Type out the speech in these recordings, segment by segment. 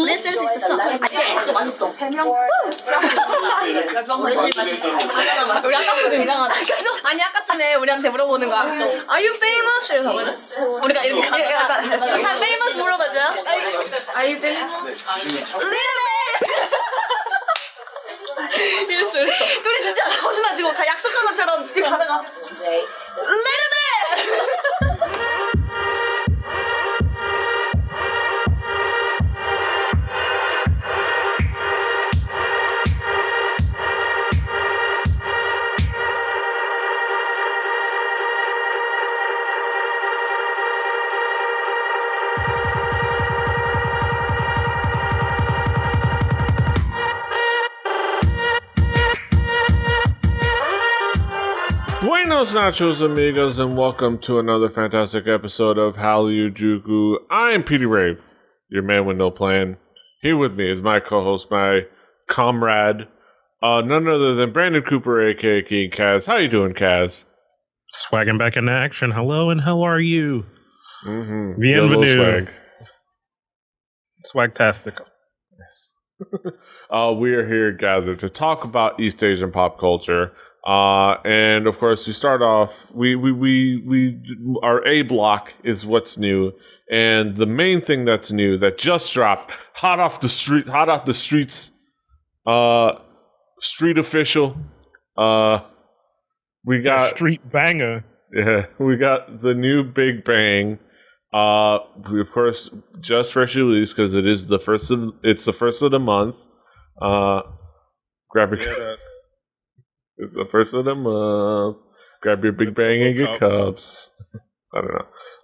우리 쓸 수 있었어. 우리 아까부터 이상하다. 아니 아까 전에 우리한테 물어보는 거야. Are you famous? 이래서 우리가 이렇게 가다가 다 famous 물어봐줘요. Are you famous? 이랬어. 둘이 진짜 거짓말 치고 약속한 것처럼 이렇게 가다가 Buenos nachos, amigos, and welcome to another fantastic episode of Hallyujuku. I am Petey Rave, your man with no plan. Here with me is my co-host, my comrade, none other than Brandon Cooper, aka King Kaz. How you doing, Kaz? Swagging back into action. Hello, and how are you? Mm-hmm. Bienvenue. Swagtastical. Yes. We are here gathered to talk about East Asian pop culture. And of course, we start off. Our A block is what's new, and the main thing that's new that just dropped, hot off the streets, street official. We got street banger. Yeah, we got the new BigBang. We of course just freshly released because it's the first of the month. Grab your. It's the first of the month. Grab your BigBang and get cups. I don't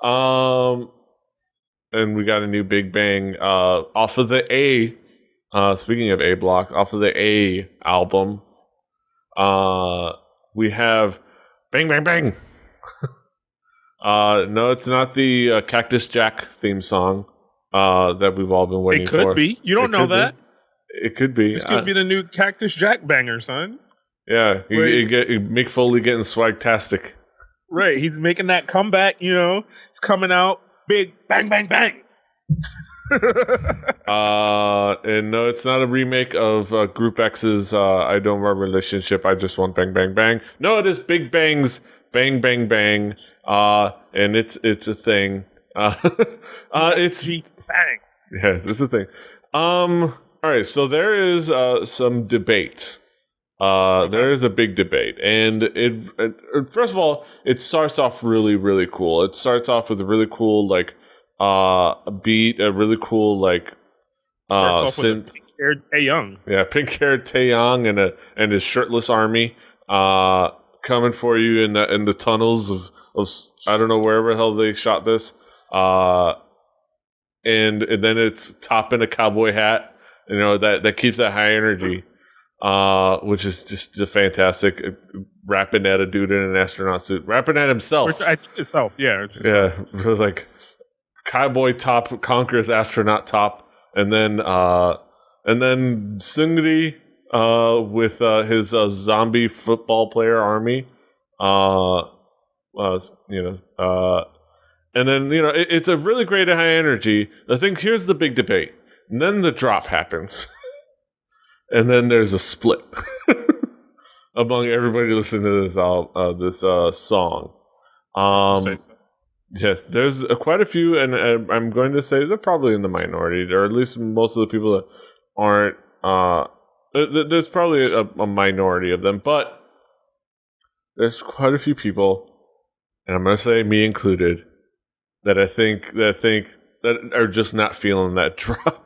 know. And we got a new BigBang off of the A. Speaking of A block, off of the A album, we have Bang Bang Bang. No, it's not the Cactus Jack theme song that we've all been waiting for. It could be. You don't know that. It could be. This could be the new Cactus Jack banger, son. Yeah, you get Mick Foley getting swagtastic. Right, he's making that comeback, you know. It's coming out big, bang, bang, bang. And no, it's not a remake of Group X's I Don't Want Relationship, I Just Want Bang, Bang, Bang. No, it is Big Bang's Bang, Bang, Bang. And it's a thing. It's bang. Yeah, it's a thing. All right, so there is some debate. There is a big debate, and it first of all, it starts off really, really cool. It starts off with a really cool beat, a really cool synth. Pink-haired Taeyong. Yeah, pink-haired Taeyong and his shirtless army coming for you in the tunnels of I don't know wherever the hell they shot this. And then it's topping a cowboy hat, you know, that keeps that high energy. Which is just fantastic. Rapping at a dude in an astronaut suit, rapping at himself. Like cowboy top conquers astronaut top, and then Sungri with his zombie football player army. And then it's a really great high energy. I think here's the big debate, and then the drop happens. And then there's a split among everybody listening to this song. Yes, there's quite a few, and I'm going to say they're probably in the minority, or at least most of the people that aren't. There's probably a minority of them, but there's quite a few people, and I'm going to say me included, that I think that are just not feeling that drop.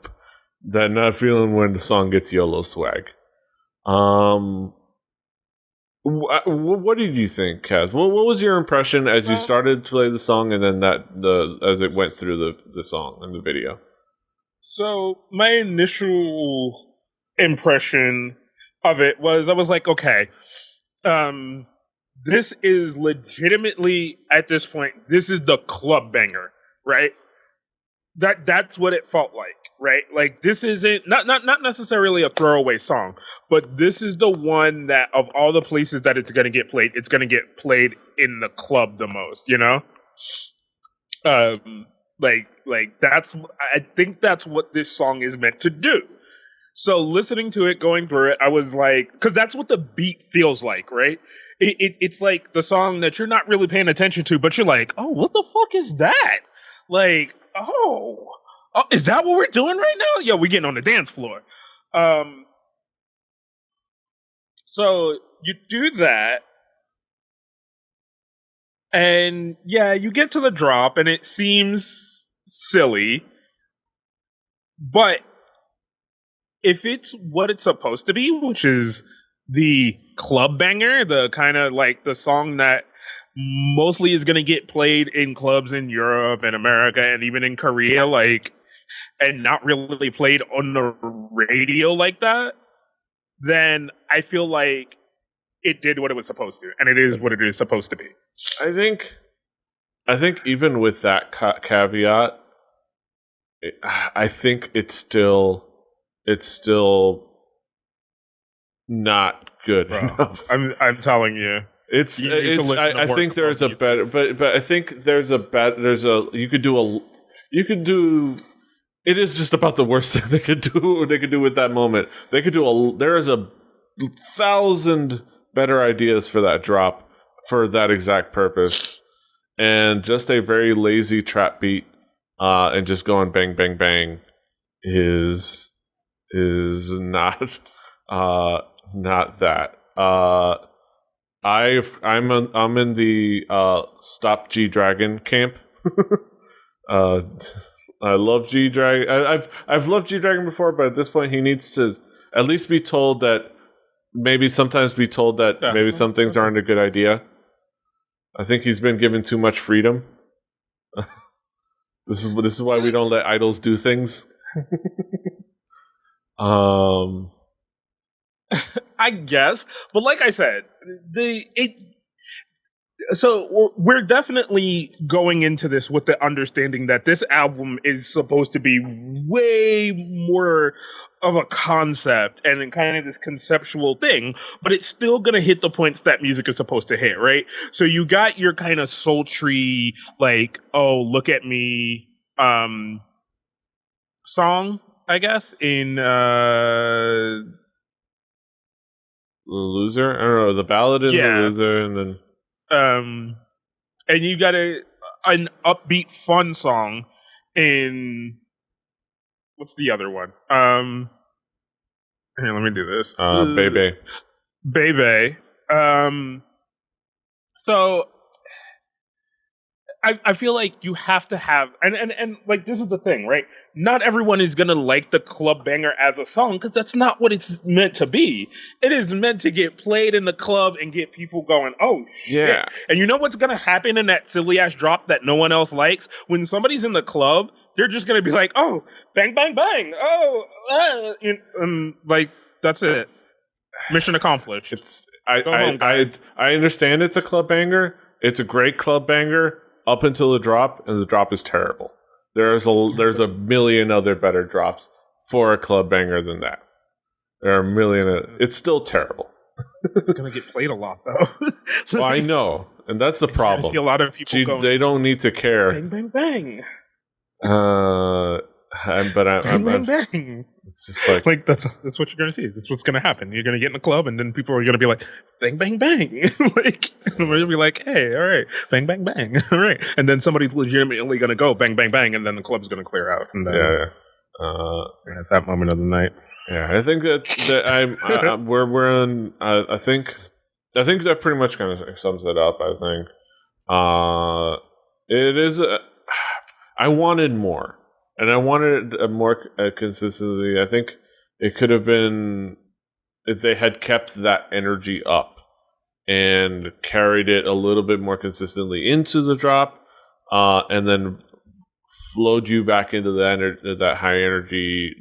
That not feeling when the song gets YOLO swag. What did you think, Kaz? What was your impression as you started to play the song, and then as it went through the song and the video? So my initial impression of it was, I was like, okay, this is legitimately at this point, this is the club banger, right? That's what it felt like. Right, like this isn't not necessarily a throwaway song, but this is the one that of all the places that it's gonna get played, it's gonna get played in the club the most. You know, Like that's, I think that's what this song is meant to do. So listening to it, going through it, I was like, because that's what the beat feels like, right? It's like the song that you're not really paying attention to, but you're like, oh, what the fuck is that? Like, oh, is that what we're doing right now? Yo, we're getting on the dance floor. So you do that, and yeah, you get to the drop, and it seems silly, but if it's what it's supposed to be, which is the club banger, the kind of like the song that mostly is going to get played in clubs in Europe and America and even in Korea, like, and not really played on the radio like that, then I feel like it did what it was supposed to, and it is what it is supposed to be. I think even with that caveat, I think it's still not good enough. I'm telling you. I think there's a better, but I think there's a you could do. It is just about the worst thing they could do. They could do with that moment. There is 1,000 better ideas for that drop for that exact purpose, and just a very lazy trap beat, and just going bang bang bang is not that. I'm in the stop G Dragon camp. I love G Dragon. I've loved G Dragon before, but at this point, he needs to at least be told that maybe some things aren't a good idea. I think he's been given too much freedom. This is why we don't let idols do things. I guess, but like I said, so we're definitely going into this with the understanding that this album is supposed to be way more of a concept and kind of this conceptual thing, but it's still going to hit the points that music is supposed to hit, right? So you got your kind of sultry, like, oh, look at me, song, I guess, in, The Loser? I don't know, the ballad in The Loser, and then and you got an upbeat, fun song in what's the other one? Here, let me do this. Bebe. So I feel like you have to have, and like, this is the thing, right? Not everyone is gonna like the club banger as a song, because that's not what it's meant to be. It is meant to get played in the club and get people going, oh shit. Yeah. And you know what's gonna happen in that silly ass drop that no one else likes? When somebody's in the club, they're just gonna be like, oh, bang, bang, bang. Oh, and like, that's it. Mission accomplished. I understand it's a club banger. It's a great club banger up until the drop, and the drop is terrible. There's a million other better drops for a club banger than that. There are a million. It's still terrible. It's gonna get played a lot, though. Well, I know, and that's the problem. I see a lot of people going, they don't need to care. Bang, bang, bang. I'm bang. It's just like that's what you're gonna see. That's what's gonna happen. You're gonna get in the club, and then people are gonna be like, bang, bang, bang. Like, we're gonna be like, hey, all right, bang, bang, bang, all right. And then somebody's legitimately gonna go bang, bang, bang, and then the club's gonna clear out. And then, at that moment of the night. Yeah, I think that we're on. I think that pretty much kind of sums it up. I think it is. I wanted more. And I wanted a more consistency. I think it could have been if they had kept that energy up and carried it a little bit more consistently into the drop, and then flowed you back into the high energy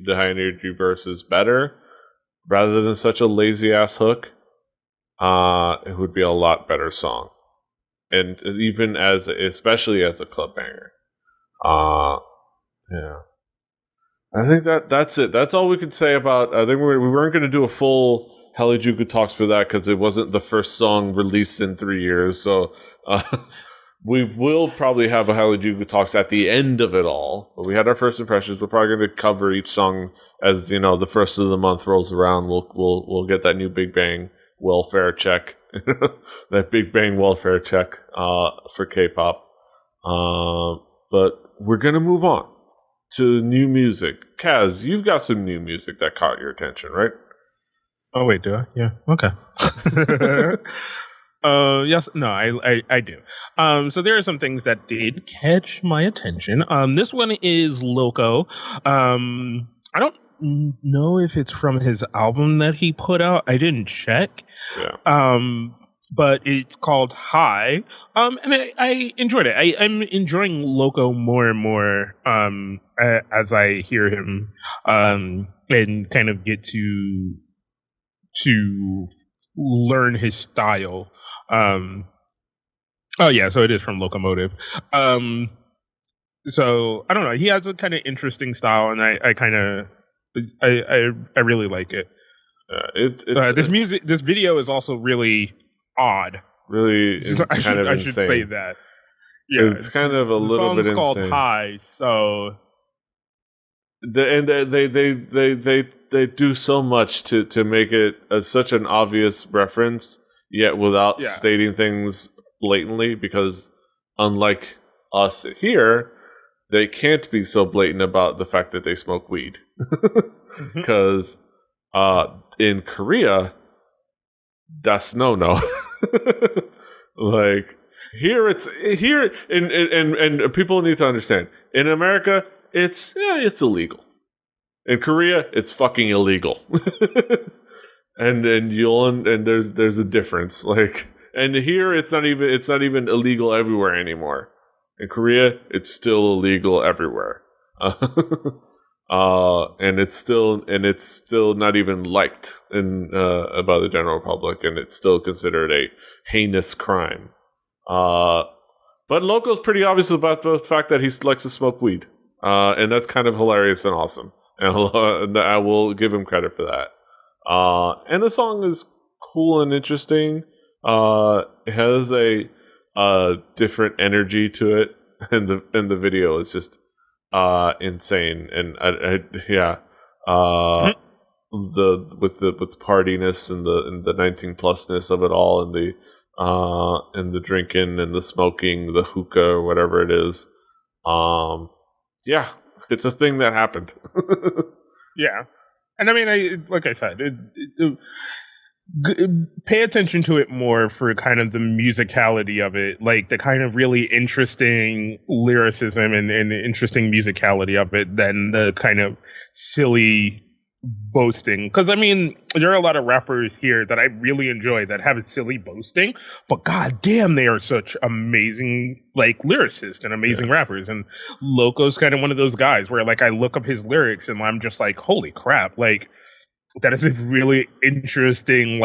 verses better, rather than such a lazy ass hook. It would be a lot better song, and even especially as a club banger. Yeah, I think that's it. That's all we could say about. I think we weren't going to do a full Hallyujuku talks for that because it wasn't the first song released in 3 years. So we will probably have a Hallyujuku talks at the end of it all. But we had our first impressions. We're probably going to cover each song as the first of the month rolls around. We'll get that new BigBang welfare check, that BigBang welfare check for K-pop. But we're gonna move on to new music. Kaz, you've got some new music that caught your attention, right? Oh wait, do I? Yeah. Okay. Yes. No, I do. So there are some things that did catch my attention. This one is Loco. I don't know if it's from his album that he put out. I didn't check. Yeah. But it's called High. And I enjoyed it. I'm enjoying Loco more and more as I hear him and kind of get to learn his style. Oh yeah, so it is from Locomotive. So I don't know. He has a kind of interesting style, and I really like it. This video is also really odd. Really, I should say that. Yeah, it's kind of a little bit insane. The song's called High, so they do so much to make it such an obvious reference, yet without stating things blatantly. Because unlike us here, they can't be so blatant about the fact that they smoke weed. Because in Korea, that's no. Like here, and people need to understand. In America, it's illegal. In Korea, it's fucking illegal. and there's a difference. Like, and here it's not even illegal everywhere anymore. In Korea, it's still illegal everywhere. And it's still not even liked by the general public, and it's still considered a heinous crime. But Loco's pretty obvious about the fact that he likes to smoke weed, and that's kind of hilarious and awesome. And I will give him credit for that. And the song is cool and interesting. It has a different energy to it, and the video is just insane. And with the partiness and the 19+ness of it all, and the drinking and the smoking, the hookah or whatever it is. It's a thing that happened. Yeah. And I mean, like I said, pay attention to it more for kind of the musicality of it, like the kind of really interesting lyricism and interesting musicality of it than the kind of silly boasting. Because I mean, there are a lot of rappers here that I really enjoy that have silly boasting, but goddamn, they are such amazing lyricists and amazing rappers. And Loco's kind of one of those guys where I look up his lyrics and I'm just like, holy crap, that is a really interesting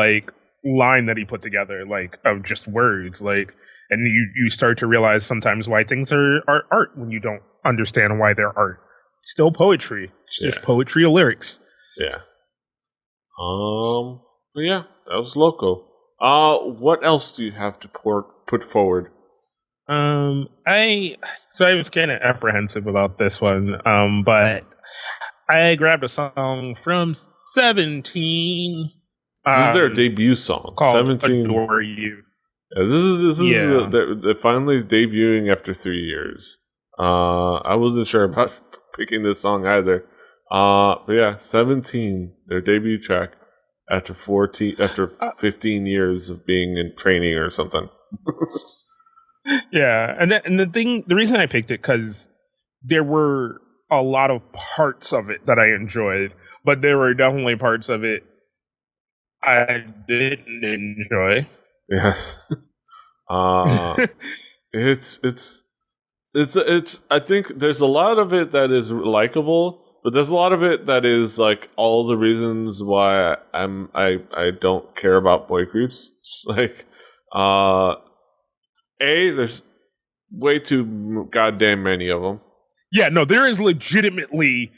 line that he put together, of just words, and you start to realize sometimes why things are art when you don't understand why they're art. Still poetry. It's just poetry of lyrics. Yeah. But yeah, that was Loco. What else do you have to put forward? I was kind of apprehensive about this one, but I grabbed a song from 17. This is their debut song. Called 17. Adore You. Yeah, this is they're finally debuting after 3 years. I wasn't sure about picking this song either. But yeah, 17, their debut track after 15 years of being in training or something. Yeah, and the reason I picked it because there were a lot of parts of it that I enjoyed, but there were definitely parts of it I didn't enjoy. Yes. It's I think there's a lot of it that is likable, but there's a lot of it that is all the reasons why I don't care about boy groups. There's way too goddamn many of them. Yeah, no, there is legitimately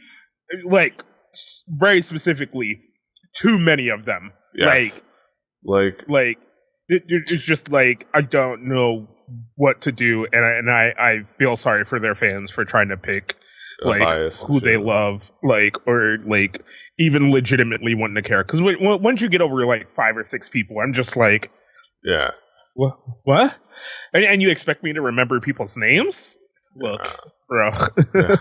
very specifically too many of them. Yes. it's just like I don't know what to do, and I feel sorry for their fans for trying to pick like who they love, like or like even legitimately wanting to care. Because once you get over like 5 or 6 people, I'm just like, yeah, what? And you expect me to remember people's names? Look, bro. Yeah.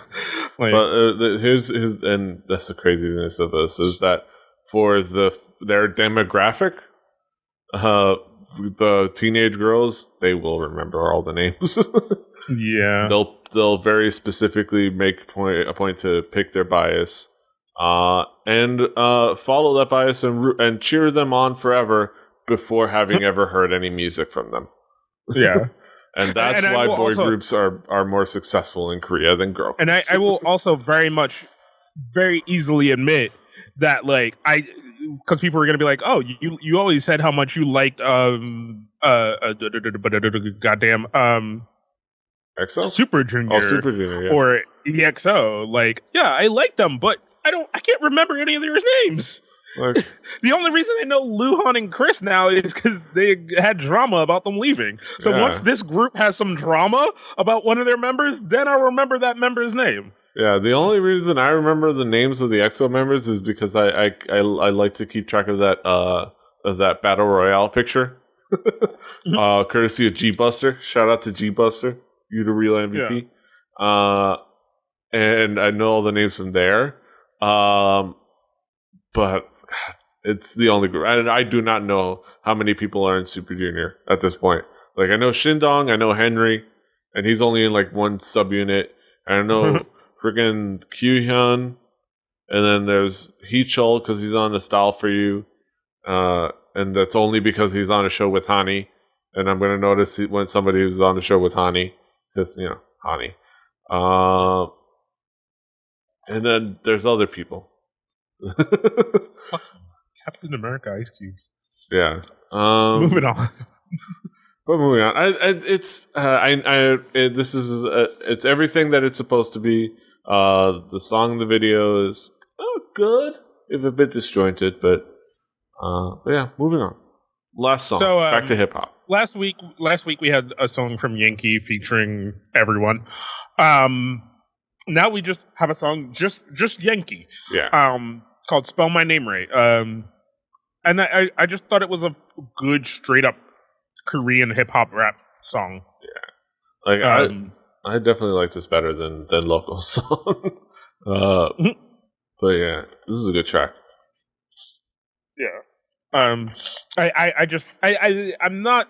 But here's and that's the craziness of this is that for their demographic, the teenage girls, they will remember all the names. Yeah, they'll very specifically make a point to pick their bias, and follow that bias and cheer them on forever before having ever heard any music from them. Yeah. And that's why boy groups are more successful in Korea than girl groups. And I will also very easily admit that, like, because people are going to be like, oh, you always said how much you liked, goddamn, EXO? Super Junior. Oh, Super Junior, yeah. Or EXO. Like, yeah, I like them, but I can't remember any of their names. Like, the only reason I know Luhan and Chris now is because they had drama about them leaving. So once this group has some drama about one of their members, then I'll remember that member's name. Yeah, the only reason I remember the names of the EXO members is because I like to keep track of that battle royale picture, courtesy of G Buster. Shout out to G Buster, you the real MVP. Yeah. And I know all the names from there, but it's the only group. And I do not know how many people are in Super Junior at this point. Like, I know Shindong, I know Henry, and he's only in, like, one subunit. And I know freaking Kyuhyun, and then there's Heechul, because he's on the Style For You. And that's only because he's on a show with Hani. And I'm going to notice when somebody who's on the show with Hani. Because, Hani. And then there's other people. Captain America Ice Cubes. Yeah. Moving on. But moving on. It's everything that it's supposed to be. The song, the video is good, if a bit disjointed, but yeah. Moving on. Last song. So, back to hip hop. Last week we had a song from Yankee featuring everyone. Now we just have a song just Yankee. Yeah. Called "Spell My Name Right." And I just thought it was a good straight up Korean hip hop rap song. Yeah. Like I definitely like this better than Loco's song. But yeah, this is a good track. Yeah. I'm not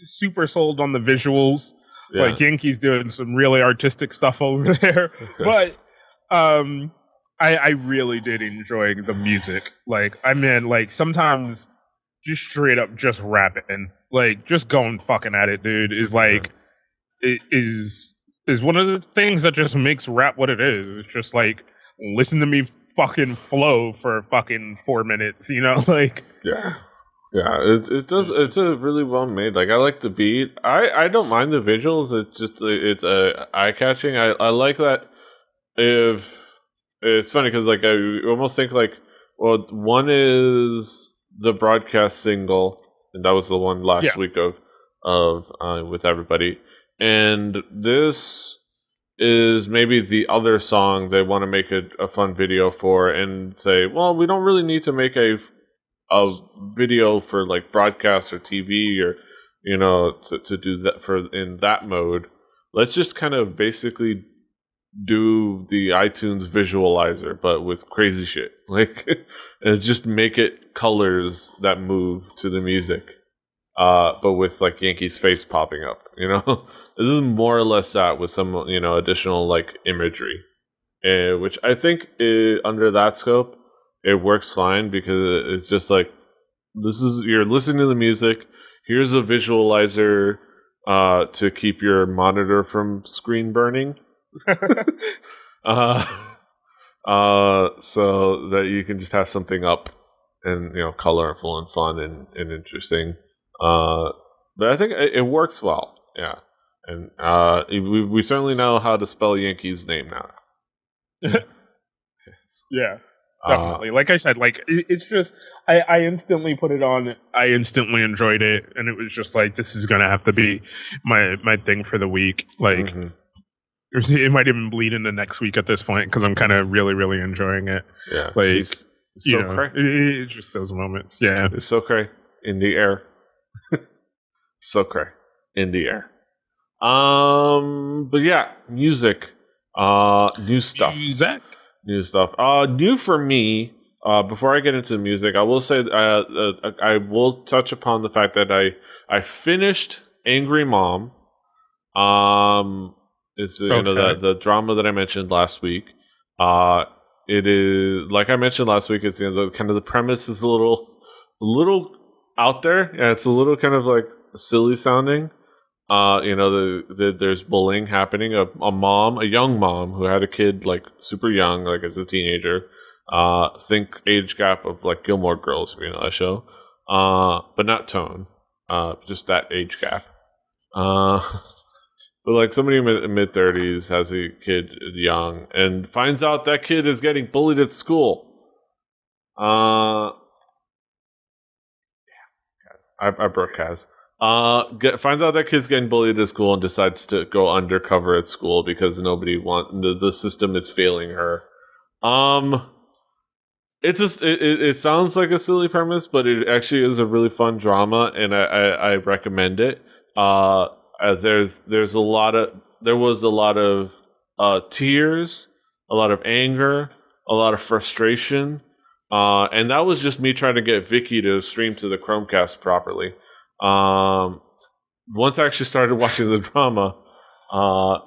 super sold on the visuals. Yeah. Like Yankee's doing some really artistic stuff over there. Okay. But I really did enjoy the music. Like, I mean, like, sometimes just straight up just rapping, like, just going fucking at it, dude, is like, it is one of the things that just makes rap what it is. It's just like, listen to me fucking flow for fucking 4 minutes, like. Yeah. Yeah, it does. It's a really well made. Like, I like the beat. I don't mind the visuals. It's just it's eye catching. I like that. If it's funny because like I almost think like, well, one is the broadcast single, and that was the one last week of with everybody, and this is maybe the other song they want to make a fun video for, and say, well, we don't really need to make a video for like broadcast or TV or to do that in that mode. Let's just kind of basically do the iTunes visualizer but with crazy shit, like, and just make it colors that move to the music, but with like Yankee's face popping up. This is more or less that with some additional like imagery, which I think under that scope it works fine, because it's just like, you're listening to the music. Here's a visualizer to keep your monitor from screen burning, so that you can just have something up and colorful and fun and interesting. But I think it works well. Yeah, and we certainly know how to spell Yankee's name now. Yeah. Definitely. Like I said, like it's just I instantly put it on. I instantly enjoyed it, and it was just like this is gonna have to be my thing for the week. Like it might even bleed into next week at this point because I'm kind of really enjoying it. Yeah, like so you know, it's just those moments. Yeah, it's so cray in the air, so cray in the air. But yeah, music, new stuff. New stuff. New for me. Before I get into the music, I will say I will touch upon the fact that I finished Angry Mom. It's the drama that I mentioned last week. It is like I mentioned last week. It's kind of the premise is a little out there. Yeah, it's a little kind of like silly sounding. There's bullying happening. A young mom who had a kid like super young, like as a teenager. Think age gap of like Gilmore Girls, that show. But not tone. Just that age gap. But like somebody in mid-30s has a kid young and finds out that kid is getting bullied at school. I broke Kaz. Finds out that kid's getting bullied at school and decides to go undercover at school because the system is failing her. It sounds like a silly premise, but it actually is a really fun drama, and I recommend it. There was a lot of tears, a lot of anger, a lot of frustration, and that was just me trying to get Vicky to stream to the Chromecast properly. Once I actually started watching the drama,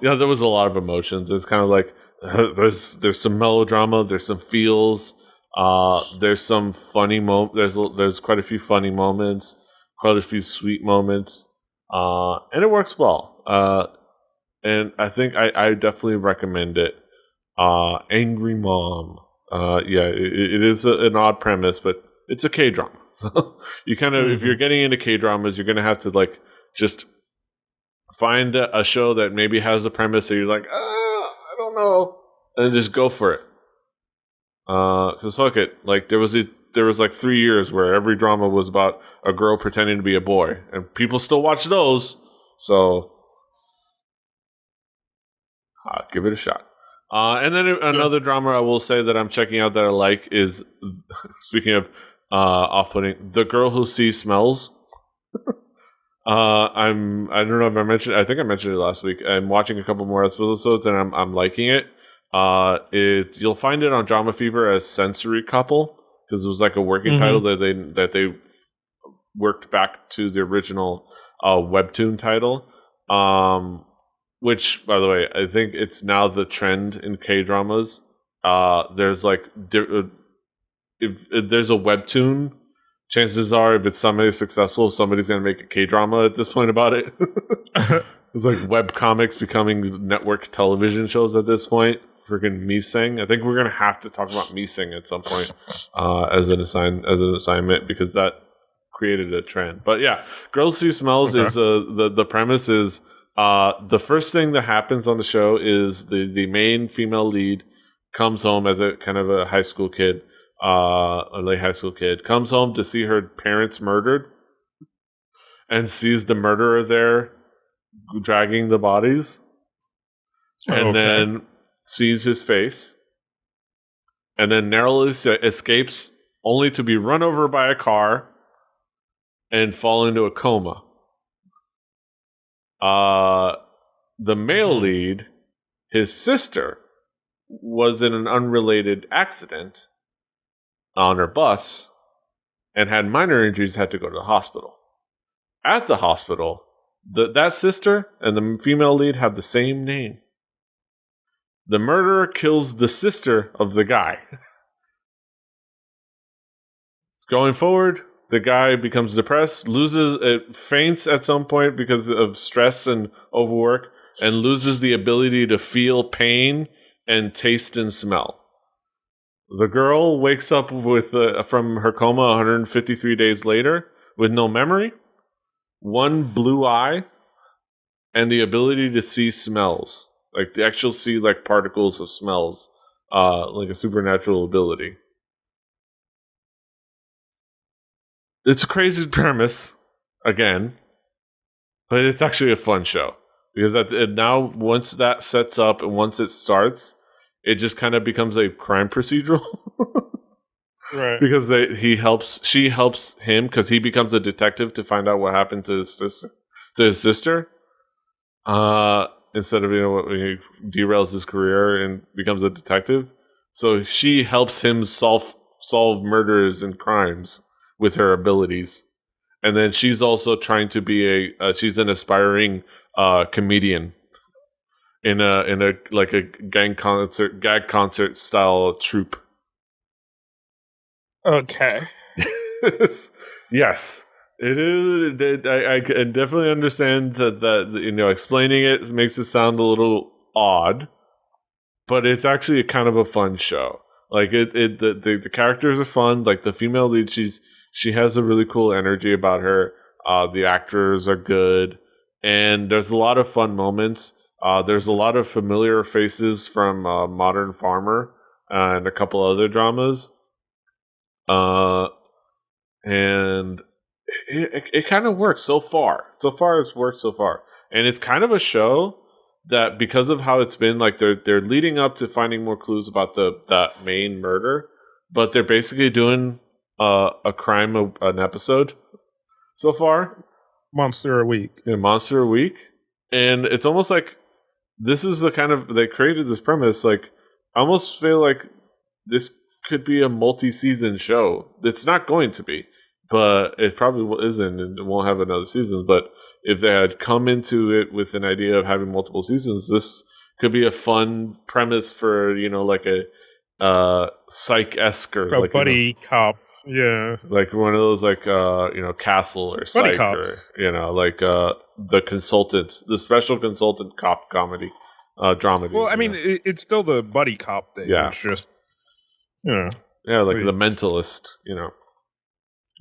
there was a lot of emotions. It's kind of like there's some melodrama, there's some feels, there's some funny there's quite a few funny moments, quite a few sweet moments, and it works well. And I think I definitely recommend it. Angry Mom. It is an odd premise, but it's a K-drama. So you kind of, if you're getting into K-dramas, you're going to have to like just find a show that maybe has a premise that you're like, I don't know, and just go for it. Because fuck it, like there was like 3 years where every drama was about a girl pretending to be a boy, and people still watch those. So give it a shot. And then another drama I will say that I'm checking out that I like is, speaking of off-putting, The Girl Who Sees Smells. I don't know if I think I mentioned it last week. I'm watching a couple more episodes and I'm liking it. You'll find it on Drama Fever as Sensory Couple, because it was like a working title that they worked back to the original webtoon title. Which, by the way, I think it's now the trend in K-dramas. There's like if there's a webtoon, chances are if it's somebody successful, somebody's going to make a K-drama at this point about it. It's like web comics becoming network television shows at this point. Freaking Miseng. I think we're going to have to talk about Miseng at some point as an assignment, because that created a trend. But yeah, Girls See Smells is the premise is the first thing that happens on the show is the main female lead comes home as a kind of a high school kid, a late high school kid, comes home to see her parents murdered and sees the murderer there dragging the bodies, and then sees his face, and then narrowly escapes, only to be run over by a car and fall into a coma. The male lead, his sister, was in an unrelated accident on her bus and had minor injuries, had to go to the hospital. At the hospital, that sister and the female lead have the same name. The murderer kills the sister of the guy. Going forward, the guy becomes depressed, faints at some point because of stress and overwork, and loses the ability to feel pain and taste and smell. The girl wakes up from her coma 153 days later with no memory, one blue eye, and the ability to see smells. Like the actual see like particles of smells, like a supernatural ability. it's a crazy premise again, but it's actually a fun show because now once that sets up and once it starts, it just kind of becomes a crime procedural. Right. Because she helps him because he becomes a detective to find out what happened to his sister. Instead of he derails his career and becomes a detective, so she helps him solve murders and crimes with her abilities, and then she's also trying to be she's an aspiring comedian in a like a gag concert style troupe. Okay. Yes, it is. I can definitely understand that explaining it makes it sound a little odd, but it's actually kind of a fun show. Like the characters are fun. Like the female lead, she has a really cool energy about her. The actors are good, and there's a lot of fun moments. There's a lot of familiar faces from Modern Farmer and a couple other dramas. And it kind of works so far. So far, it's worked so far, and it's kind of a show that because of how it's been, like they're leading up to finding more clues about that main murder, but they're basically doing a crime an episode so far. Monster a week. Yeah, monster a week, and it's almost like this is the kind of they created this premise. Like I almost feel like this could be a multi-season show. It's not going to be, but it probably isn't, and it won't have another season. But if they had come into it with an idea of having multiple seasons, this could be a fun premise for like a psych-esque or a like buddy cop. Yeah, like one of those like Castle or Psych or like the consultant, the special consultant cop comedy dramedy. Well, I mean, it's still the buddy cop thing. Yeah, it's just yeah, like The Mentalist,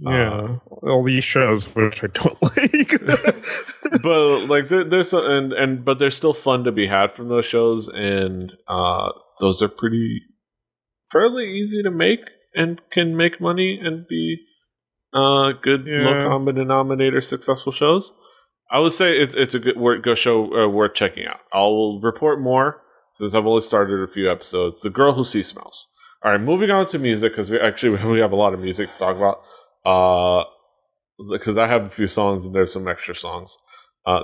Yeah, all these shows which I don't like. But like there's but they're still fun to be had from those shows, and those are fairly easy to make and can make money and be good low common denominator successful shows. I would say it's a good show worth checking out. I'll report more since I've only started a few episodes. The Girl Who Sees Smells. All right, moving on to music because we have a lot of music to talk about. Because I have a few songs and there's some extra songs.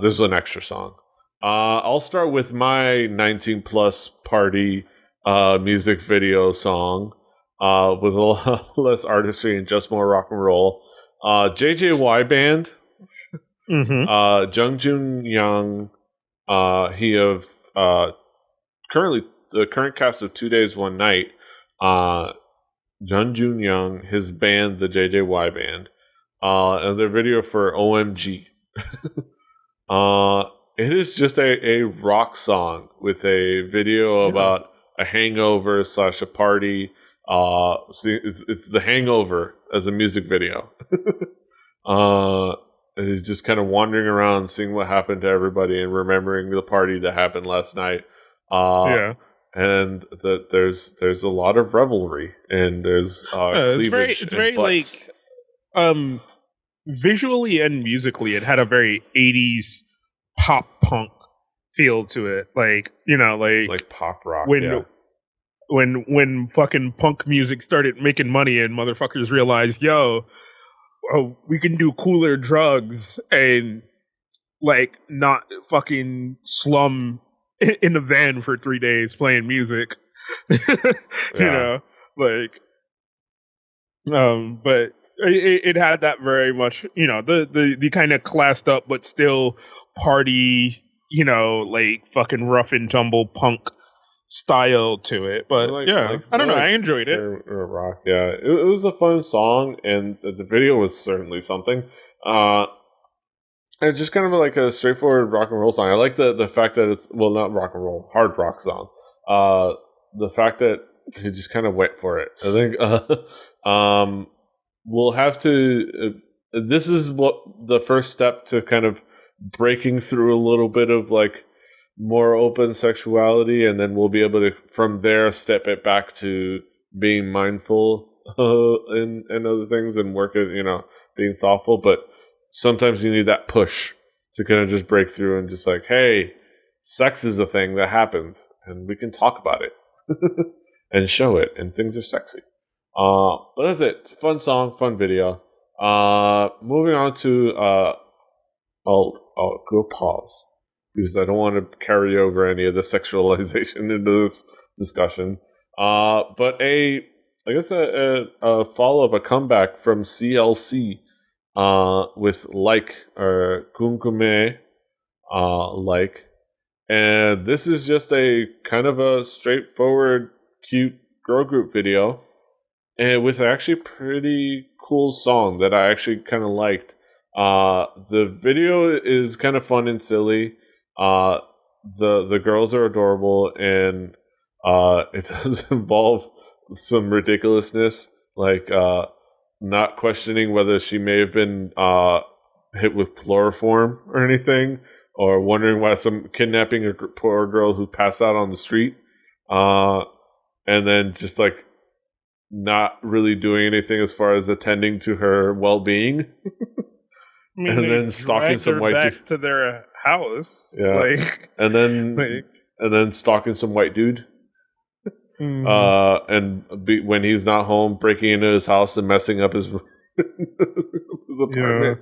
There's an extra song. I'll start with my 19 plus party music video song with a lot less artistry and just more rock and roll. JJY Band. Mm-hmm. Jung Jun Young. He of currently the current cast of 2 Days One Night. Jun Jun Young, his band, the JJY Band. And their video for OMG. It is just a rock song with a video about a hangover / a party. It's The Hangover as a music video. And he's just kind of wandering around, seeing what happened to everybody and remembering the party that happened last night. And there's a lot of revelry and there's cleavage. It's very like visually and musically, it had a very 80s pop punk feel to it. Like, like pop rock. When fucking punk music started making money and motherfuckers realized, we can do cooler drugs and like not fucking slum in a van for 3 days playing music. But it had that very much, the kind of classed up but still party, like fucking rough and tumble punk style to it. But I don't know, I enjoyed it. Rock, yeah, it was a fun song, and the video was certainly something. And just kind of like a straightforward rock and roll song. I like the fact that it's not rock and roll, hard rock song. The fact that he just kind of went for it. I think we'll have to. This is what the first step to kind of breaking through a little bit of like more open sexuality, and then we'll be able to from there step it back to being mindful and other things and work it, being thoughtful, but sometimes you need that push to kind of just break through and just like, hey, sex is a thing that happens, and we can talk about it and show it, and things are sexy. But that's it. Fun song, fun video. Moving on to I'll go pause because I don't want to carry over any of the sexualization into this discussion. But I guess a follow up, a comeback from CLC with Like or Kunkume Like, and this is just a kind of a straightforward, cute girl group video, and with actually a pretty cool song that I actually kind of liked. The video is kind of fun and silly. The girls are adorable, and it does involve some ridiculousness, like not questioning whether she may have been hit with chloroform or anything, or wondering why some kidnapping a poor girl who passed out on the street, and then just like not really doing anything as far as attending to her well-being. I mean, and then stalking some white back to their house, and then stalking some white dude. When he's not home, breaking into his house and messing up his apartment.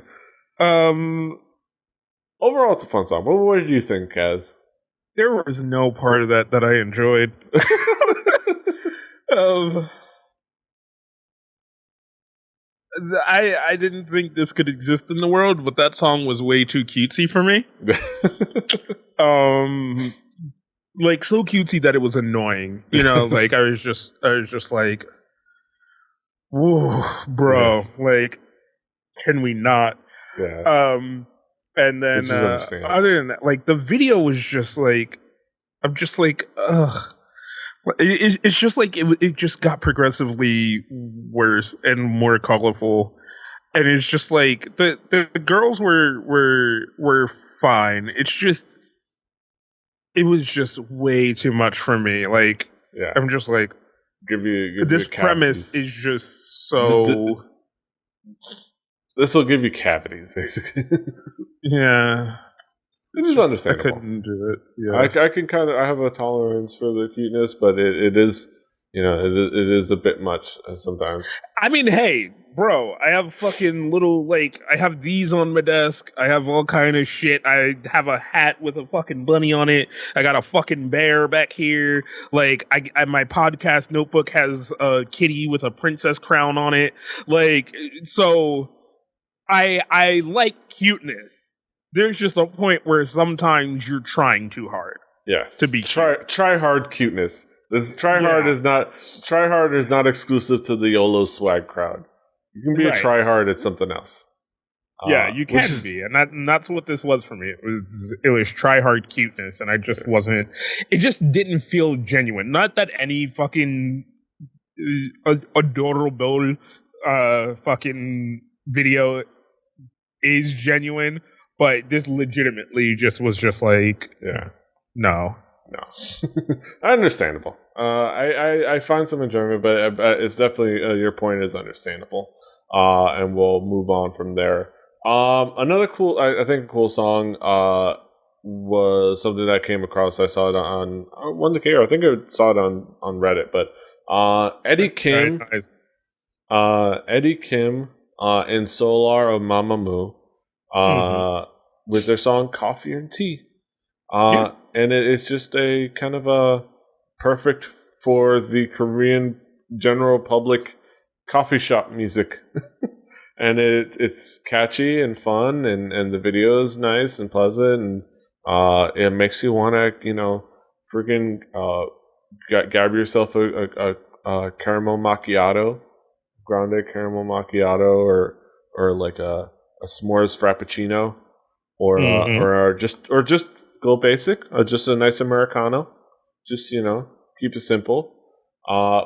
Overall, it's a fun song. What did you think, Kaz? There was no part of that I enjoyed. I didn't think this could exist in the world, but that song was way too cutesy for me. Like so cutesy that it was annoying. You know, like I was just like, whoa, bro, like, can we not? Yeah. And then other than that, like the video was just like, I'm just like, ugh. It's just like it just got progressively worse and more colorful, and it's just like the girls were fine. It's just it was just way too much for me. Like, yeah, I'm just like, give this premise is just so. This will give you cavities, basically. Yeah. It is understandable. I couldn't do it. Yeah, I can kind of. I have a tolerance for the cuteness, but it is, you know, it is a bit much sometimes. I mean, hey, bro, I have fucking little like I have these on my desk. I have all kind of shit. I have a hat with a fucking bunny on it. I got a fucking bear back here. Like I my podcast notebook has a kitty with a princess crown on it. Like so, I like cuteness. There's just a point where sometimes you're trying too hard. Yes. To be try hard cuteness. This try hard is not exclusive to the YOLO swag crowd. You can be a try hard at something else. Yeah, you can be, and that's what this was for me. It was try hard cuteness, and I just wasn't. It just didn't feel genuine. Not that any fucking adorable fucking video is genuine. But this legitimately just was just like, no. Understandable. I find some enjoyment, but it's definitely your point is understandable. And we'll move on from there. Another cool, I think, a cool song was something that I came across. I saw it on One K, or I think I saw it on Reddit. But Eddie Kim, and Solar of Mamamoo. With their song Coffee and Tea. And it's just a kind of a perfect for the Korean general public coffee shop music. And it's catchy and fun, and the video is nice and pleasant, and it makes you want to, you know, freaking grab yourself a caramel macchiato, grande caramel macchiato, or like a s'mores frappuccino, or just go basic, just a nice Americano. Just, you know, keep it simple.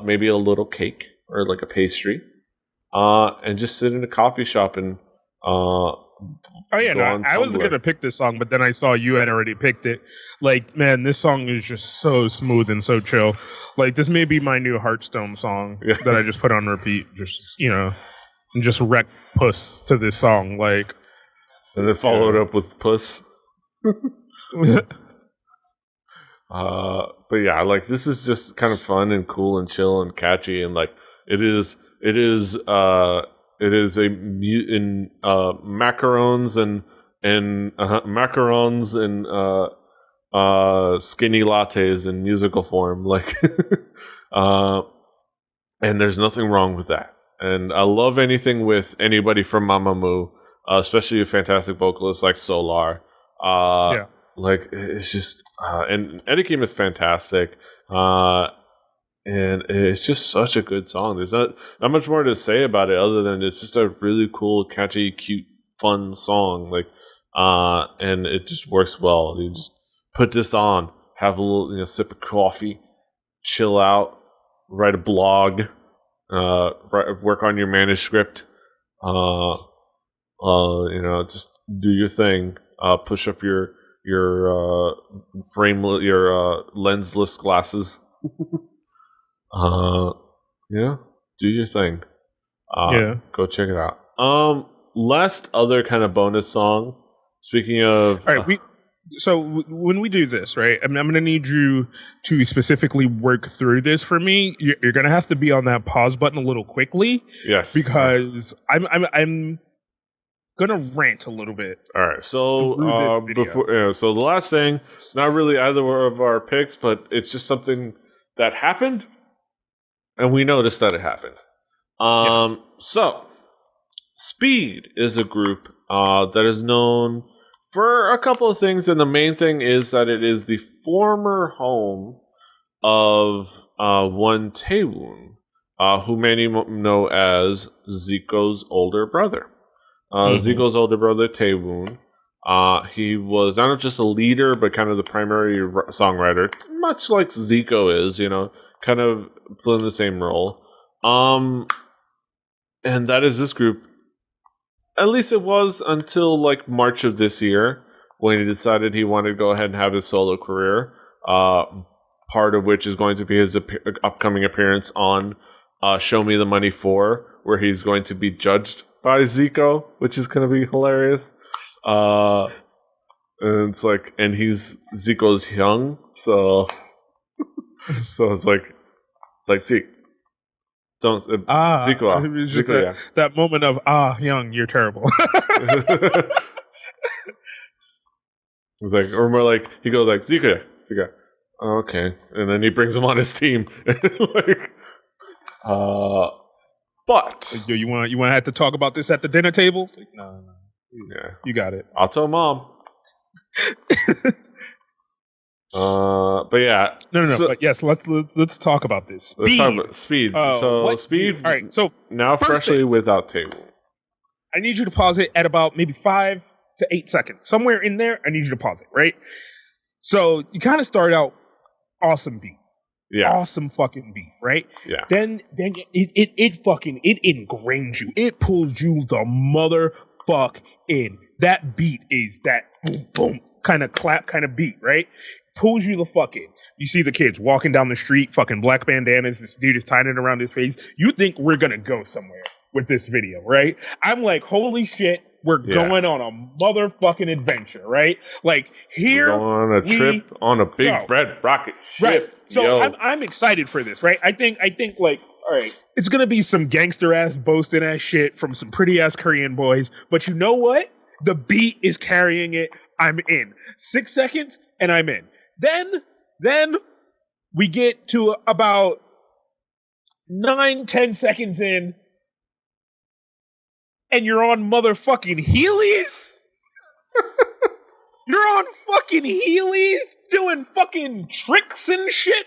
Maybe a little cake or like a pastry. And just sit in a coffee shop and I was gonna pick this song, but then I saw you had already picked it. Like, man, this song is just so smooth and so chill. Like, this may be my new Hearthstone song that I just put on repeat. Just, you know. and just wreck Puss to this song. Like, and then followed up with Puss. But yeah, like this is just kind of fun and cool and chill and catchy, and like it is a macarons and macarons and skinny lattes in musical form, like and there's nothing wrong with that. And I love anything with anybody from Mamamoo, especially a fantastic vocalist like Solar. yeah. Like it's just and Eddie Kim is fantastic, and it's just such a good song. There's not much more to say about it other than it's just a really cool, catchy, cute, fun song. Like, and it just works well. You just put this on, have a little sip of coffee, chill out, write a blog, work on your manuscript. Just do your thing. Push up your lensless glasses. Yeah, do your thing. Go check it out. Last other kind of bonus song. Speaking of, all right, when we do this, right? I mean, I'm going to need you to specifically work through this for me. You're going to have to be on that pause button a little quickly. Yes, because I'm gonna rant a little bit. All right, so so the last thing, not really either of our picks, but it's just something that happened, and we noticed that it happened. Yes. So Speed is a group that is known for a couple of things, and the main thing is that it is the former home of one Taewoon, who many know as Zico's older brother. Zico's older brother, Taewoon. He was not just a leader, but kind of the primary songwriter, much like Zico is, kind of playing the same role. And that is this group. At least it was until like March of this year, when he decided he wanted to go ahead and have his solo career. Part of which is going to be his upcoming appearance on Show Me the Money 4, where he's going to be judged by Zico, which is going to be hilarious. And it's like, and Zico's young, so it's like Zeke, don't Zico, just Zico, that moment of young, you're terrible. It's like, or more like he goes like Zico, okay, and then he brings him on his team, like, but you want to have to talk about this at the dinner table? Like, no. Yeah, you got it. I'll tell Mom. But yeah, no. But yes, let's talk about this. Let's talk about Speed. Speed. All right. So now freshly without Taewoon. I need you to pause it at about maybe 5 to 8 seconds, somewhere in there. I need you to pause it. Right. So you kind of start out awesome beat. Yeah. Awesome fucking beat, right? Yeah. Then it ingrains you. It pulls you the motherfuck in. That beat is that boom boom kind of clap kind of beat, right? Pulls you the fuck in. You see the kids walking down the street, fucking black bandanas. This dude is tying it around his face. You think we're gonna go somewhere with this video, right? I'm like, holy shit, we're going on a motherfucking adventure, right? Like here, we're going on a trip on a big red rocket ship. Right. So I'm excited for this, right? I think like, all right, it's gonna be some gangster ass boasting ass shit from some pretty ass Korean boys, but you know what? The beat is carrying it. I'm in. 6 seconds and I'm in. Then we get to about 9-10 seconds in, and you're on motherfucking Heelys? You're on fucking Heelys doing fucking tricks and shit?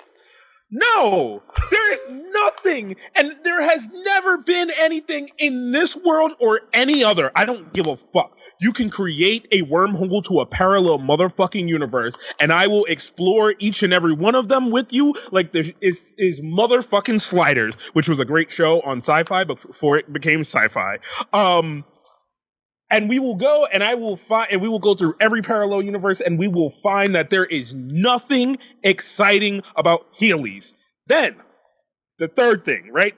No, there is nothing, and there has never been anything in this world or any other. I don't give a fuck. You can create a wormhole to a parallel motherfucking universe, and I will explore each and every one of them with you like there is motherfucking Sliders, which was a great show on Sci-Fi before it became Sci-Fi. And we will go, and we will go through every parallel universe, and we will find that there is nothing exciting about Heelys. Then, The third thing, right?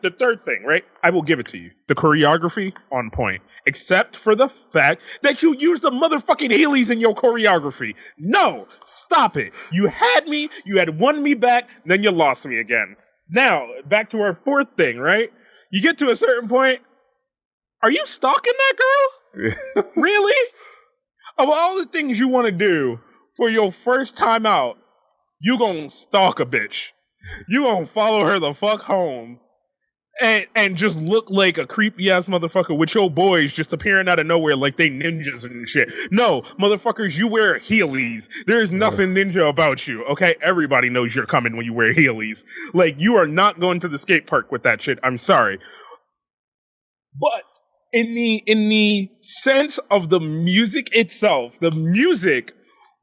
I will give it to you. The choreography, on point. Except for the fact that you used the motherfucking Heelys in your choreography. No! Stop it. You had me, you had won me back, then you lost me again. Now, back to our fourth thing, right? You get to a certain point. Are you stalking that girl? Really? Of all the things you want to do for your first time out, you gonna stalk a bitch. You gonna follow her the fuck home and just look like a creepy ass motherfucker with your boys just appearing out of nowhere like they ninjas and shit. No, motherfuckers, you wear Heelys. There's nothing ninja about you, okay? Everybody knows you're coming when you wear Heelys. Like, you are not going to the skate park with that shit. I'm sorry. But in the sense of the music itself, the music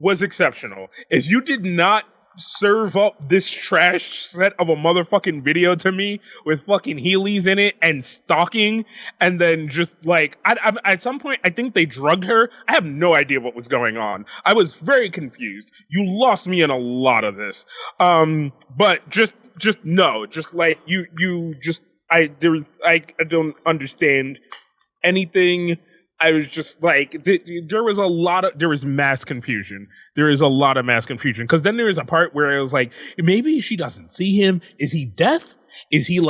was exceptional. If you did not serve up this trash set of a motherfucking video to me with fucking Heelys in it and stalking, and then just like at some point I think they drugged her. I have no idea what was going on. I was very confused. You lost me in a lot of this. But just no, just like you just I don't understand anything. I was just like, there was mass confusion. There is a lot of mass confusion. Because then there is a part where it was like, maybe she doesn't see him. Is he deaf? Is he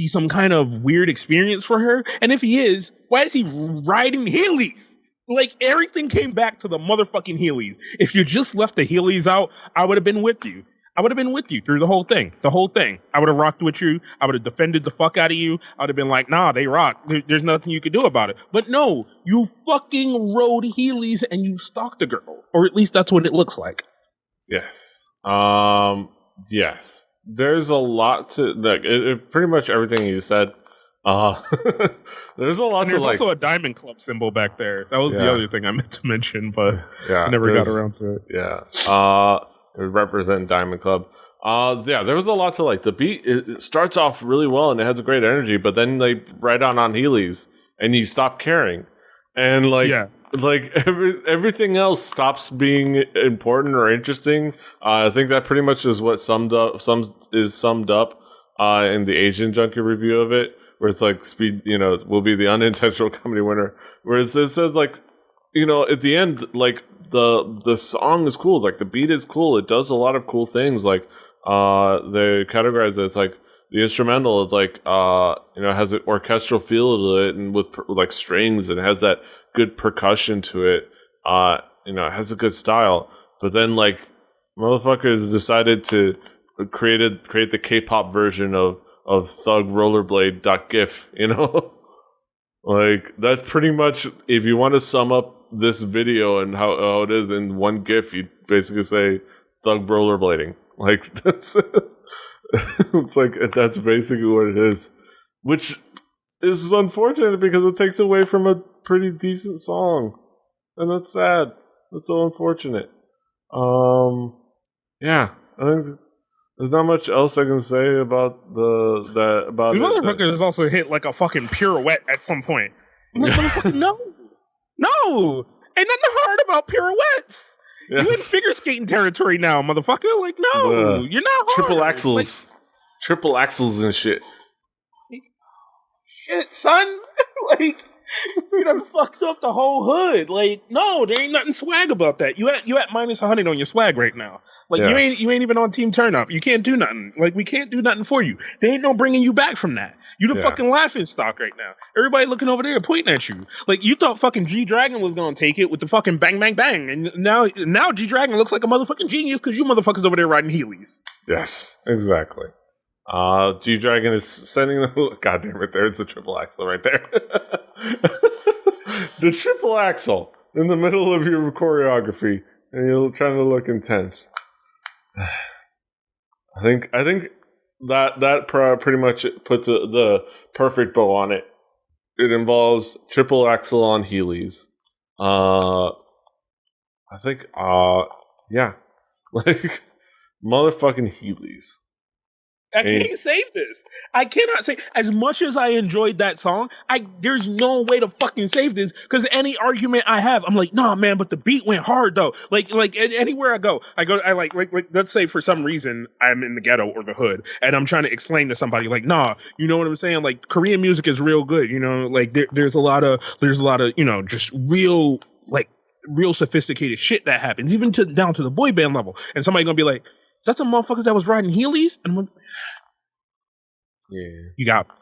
some kind of weird experience for her? And if he is, why is he riding Heelys? Like, everything came back to the motherfucking Heelys. If you just left the Heelys out, I would have been with you. I would have been with you through the whole thing. I would have rocked with you. I would have defended the fuck out of you. I would have been like, nah, they rock. There's nothing you could do about it. But no, you fucking rode Heelys and you stalked a girl. Or at least that's what it looks like. Yes. Yes. There's a lot to, like, pretty much everything you said. There's a lot and to, there's also a Diamond Club symbol back there. That was the other thing I meant to mention, but I never got around to it. Yeah. It would represent Diamond Club. There was a lot to like. The beat, it starts off really well and it has a great energy, but then they ride on Heelys and you stop caring. And everything else stops being important or interesting. I think that pretty much is what summed up in the Asian Junkie review of it, where it's like speed, will be the unintentional comedy winner. Where it says like, at the end, like the song is cool, like the beat is cool. It does a lot of cool things. Like they categorize it as like the instrumental is like has an orchestral feel to it, and with like strings, and it has that good percussion to it. It has a good style. But then like motherfuckers decided to create the K-pop version of Thug Rollerblade.gif. Like, that's pretty much, if you want to sum up this video and how it is in one GIF, you basically say Thug Rollerblading. Like, that's it's like, that's basically what it is. Which is unfortunate because it takes away from a pretty decent song. And that's sad. That's so unfortunate. I think there's not much else I can say about the motherfucker has also hit like a fucking pirouette at some point. No, ain't nothing hard about pirouettes. Yes. You in figure skating territory now, motherfucker. Like, no, you're not hard. Triple axles and shit. Shit, son. Like, you done fucked up the whole hood. Like, no, there ain't nothing swag about that. You at minus 100 on your swag right now. Like, yes. you ain't even on Team Turn Up. You can't do nothing. Like, we can't do nothing for you. There ain't no bringing you back from that. You the fucking laughing stock right now. Everybody looking over there pointing at you. Like, you thought fucking G-Dragon was gonna take it with the fucking bang, bang, bang. And now G-Dragon looks like a motherfucking genius because you motherfuckers over there riding Heelys. Yes, exactly. G-Dragon is sending the... God damn it, there's the triple axle right there. The triple axle in the middle of your choreography, and you're trying to look intense. I think that pretty much puts the perfect bow on it. It involves triple axle on Heelys. I think like motherfucking Heelys. I can't save this. I cannot say, as much as I enjoyed that song, there's no way to fucking save this, because any argument I have, I'm like, nah, man, but the beat went hard though. Like anywhere I go, I like, let's say for some reason I'm in the ghetto or the hood, and I'm trying to explain to somebody, like, nah, you know what I'm saying? Like, Korean music is real good, you know, like there's a lot of, you know, just real sophisticated shit that happens, even down to the boy band level. And somebody gonna be like, is that some motherfuckers that was riding Heelys? And I'm like, yeah, you got me.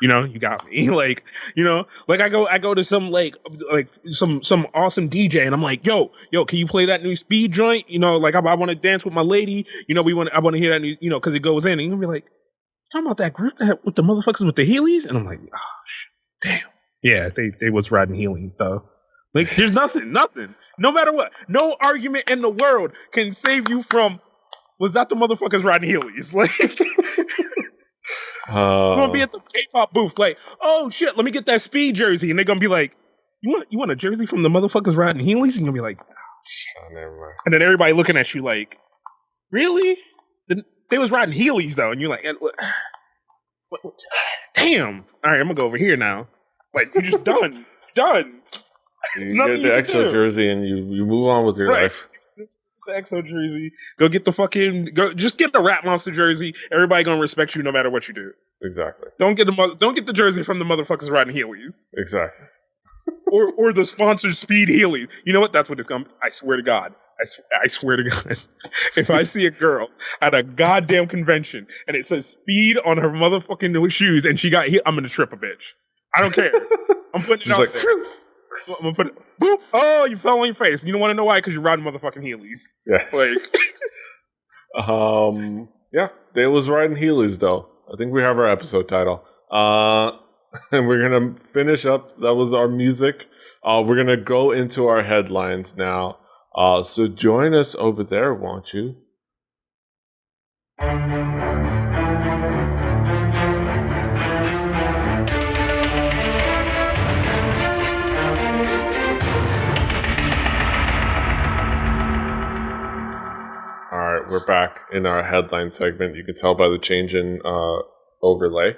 You know, you got me. Like, you know, like I go to some like some awesome DJ, and I'm like, yo, can you play that new speed joint? You know, like I want to dance with my lady. You know, I want to hear that new, you know, because it goes in, and you're gonna be like, talking about that group that with the motherfuckers with the Heelys, and I'm like, oh shit, damn, yeah, they was riding Heelys though. Like, there's nothing, no matter what, no argument in the world can save you from, was that the motherfuckers riding Heelys? Like. You're gonna be at the K-pop booth, like, oh shit, let me get that speed jersey, and they're gonna be like, you want a jersey from the motherfuckers riding Heelys? And you're gonna be like, oh shit. never mind. And then everybody looking at you like, really? They was riding Heelys though, and you're like, what? Damn. All right, I'm gonna go over here now. Like, you're just done. You get the EXO jersey and you move on with your life. The EXO jersey. Just get the Rap Monster jersey. Everybody gonna respect you no matter what you do. Exactly. Don't get the jersey from the motherfuckers riding Heelys. Exactly. or the sponsored Speed Heelys. You know what? That's what it's gonna be. I swear to God. I swear to God. If I see a girl at a goddamn convention and it says Speed on her motherfucking shoes and she got hit, I'm gonna trip a bitch. I don't care. I'm putting it out there. I'm gonna put it. Boop. Oh, you fell on your face. You don't want to know why? Because you're riding motherfucking Heelys. Yes. Like. Yeah, they was riding Heelys though. I think we have our episode title. And we're gonna finish up. That was our music. We're gonna go into our headlines now. So join us over there, won't you? Alright, we're back in our headline segment. You can tell by the change in overlay.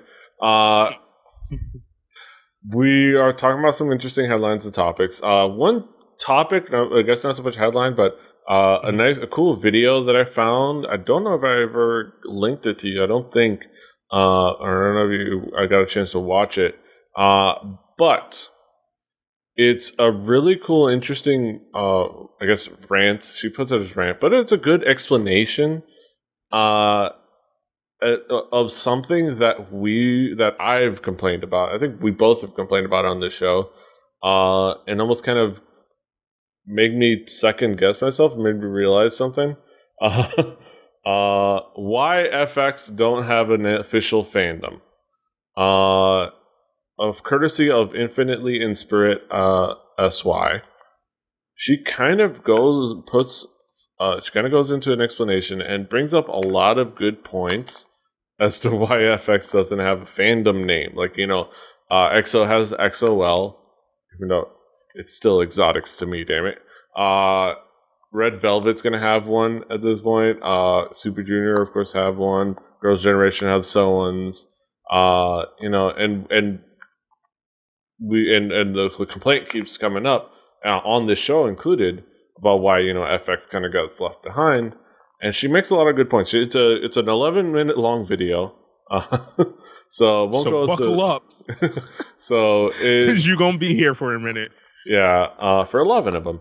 We are talking about some interesting headlines and topics. One topic, I guess not so much headline, but a cool video that I found. I don't know if I ever linked it to you. I don't think. I don't know if I got a chance to watch it. But it's a really cool, interesting, I guess, rant. She puts it as rant, but it's a good explanation of something that I've complained about. I think we both have complained about it on this show, and almost kind of made me second guess myself and made me realize something. Why FX don't have an official fandom? Of courtesy of Infinitely in Spirit SY, she kind of goes into an explanation and brings up a lot of good points as to why FX doesn't have a fandom name. Like, you know, EXO has XOL, even though it's still exotics to me, damn it. Red Velvet's gonna have one at this point. Super Junior, of course, have one. Girls' Generation have so-ones. You know, and the complaint keeps coming up on this show included about why, you know, FX kind of got left behind, and she makes a lot of good points. It's an 11-minute long video, so buckle up. So because you're gonna be here for a minute. Yeah, for 11 of them,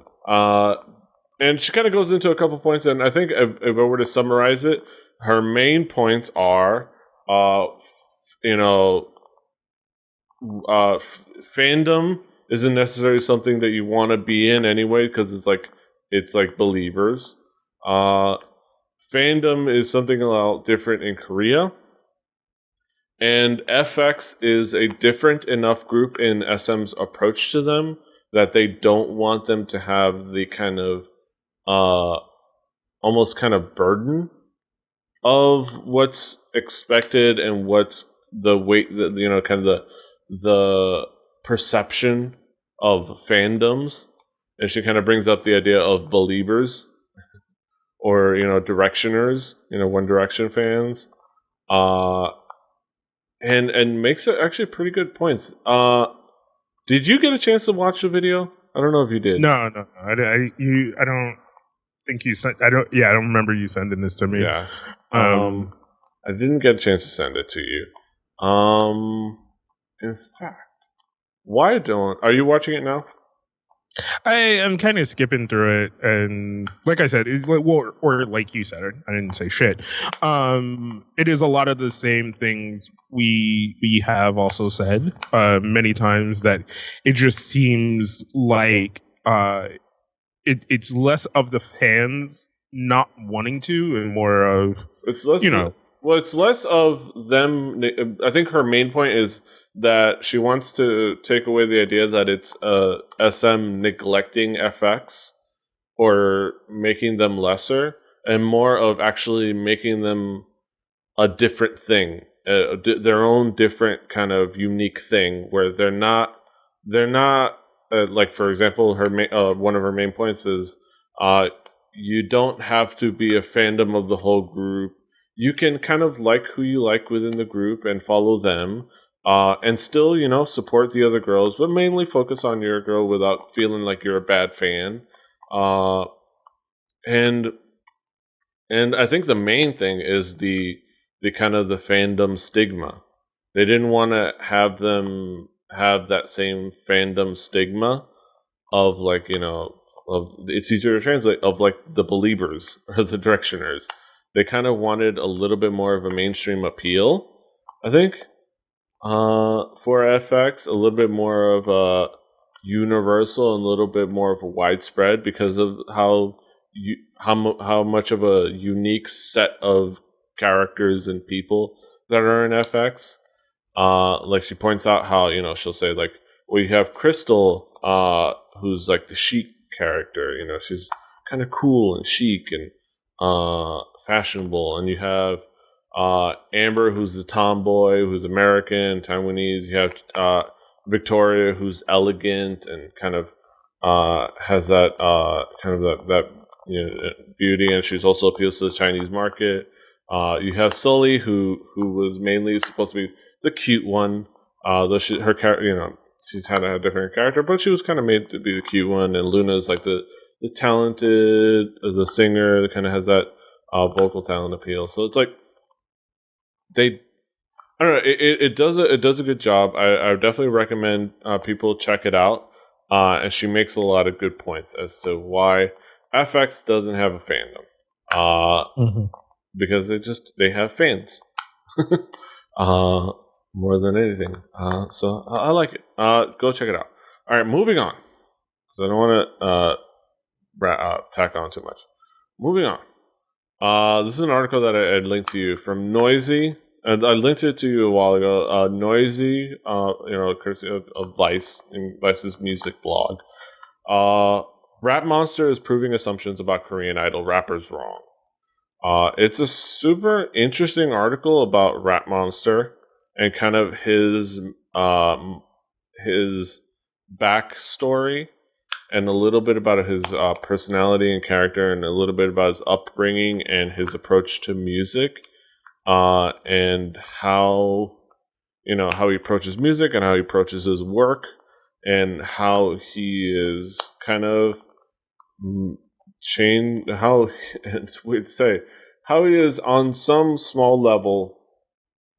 and she kind of goes into a couple points, and I think if I were to summarize it, her main points are, you know. Fandom isn't necessarily something that you want to be in anyway, because it's like believers. Fandom is something a lot different in Korea, and FX is a different enough group in SM's approach to them that they don't want them to have the kind of almost kind of burden of what's expected and what's the weight, you know, kind of the perception of fandoms. And she kind of brings up the idea of believers or, you know, directioners, you know, One Direction fans. and makes it actually pretty good points. Did you get a chance to watch the video? I don't know if you did. No. I don't think you sent. I don't remember you sending this to me. Yeah. I didn't get a chance to send it to you. In fact, why don't? Are you watching it now? I am kind of skipping through it, and like I said, or like you said, I didn't say shit. It is a lot of the same things we have also said many times, that it just seems like it's less of the fans not wanting to, and more of it's less. It's less of them. I think her main point is that she wants to take away the idea that it's SM neglecting FX or making them lesser, and more of actually making them a different thing, their own different kind of unique thing, where they're not like, for example, one of her main points is you don't have to be a fandom of the whole group. You can kind of like who you like within the group and follow them. And still, support the other girls, but mainly focus on your girl without feeling like you're a bad fan. And I think the main thing is the kind of the fandom stigma. They didn't want to have them have that same fandom stigma of, like, of, it's easier to translate, of like the Beliebers or the Directioners. They kind of wanted a little bit more of a mainstream appeal, I think. For FX, a little bit more of a universal and a little bit more of a widespread, because of how much of a unique set of characters and people that are in FX. Like, she points out how, she'll say, like, well, you have Crystal, who's like the chic character. She's kind of cool and chic and fashionable, and you have Amber, who's the tomboy, who's American, Taiwanese. You have Victoria, who's elegant and kind of has that kind of that beauty, and she's also appeals to the Chinese market. You have Sully, who was mainly supposed to be the cute one, though her character, she's kind of a different character, but she was kind of made to be the cute one. And Luna's like the talented, the singer that kind of has that vocal talent appeal. So it's like, I don't know. It does a good job. I would definitely recommend people check it out. And she makes a lot of good points as to why FX doesn't have a fandom. Because they have fans. More than anything. So I like it. Go check it out. All right, moving on. So I don't want to tack on too much. Moving on. This is an article that I linked to you from Noisy. And I linked it to you a while ago. Noisy, courtesy of Vice, in Vice's music blog. Rap Monster is proving assumptions about Korean Idol rappers wrong. It's a super interesting article about Rap Monster and kind of his backstory, and a little bit about his personality and character, and a little bit about his upbringing and his approach to music, and how he approaches music and how he approaches his work, and how he is kind of it's weird to say, how he is on some small level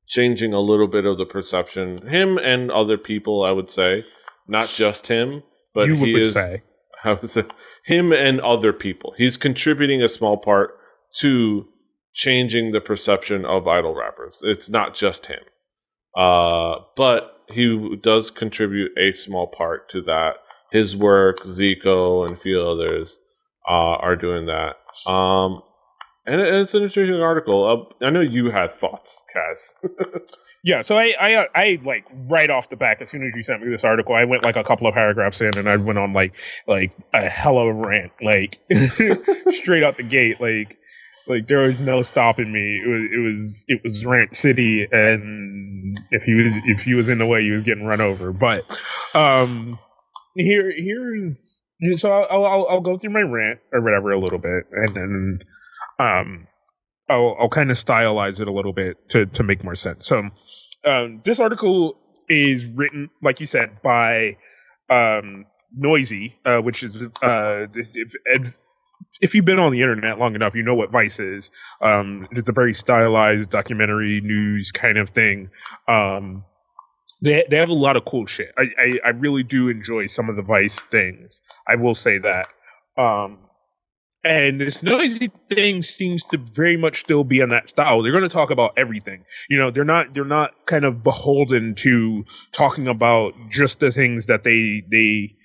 changing a little bit of the perception, him and other people, I would say, not just him, but him and other people. He's contributing a small part to changing the perception of idol rappers. It's not just him. But he does contribute a small part to that. His work, Zico, and a few others are doing that. And it's an interesting article. I know you had thoughts, Kaz. Yeah, so I like right off the back, as soon as you sent me this article, I went like a couple of paragraphs in, and I went on like a hella rant, like straight out the gate, like there was no stopping me. It was rant city, and if he was in the way, he was getting run over. But here's so I'll go through my rant or whatever a little bit, and then I'll kind of stylize it a little bit to make more sense. So this article is written, like you said, by Noisy, which is if you've been on the internet long enough, you know what Vice is. It's a very stylized documentary news kind of thing. They have a lot of cool shit. I really do enjoy some of the Vice things. I will say that. And this Noisy thing seems to very much still be in that style. They're going to talk about everything. You know, they're not kind of beholden to talking about just the things that they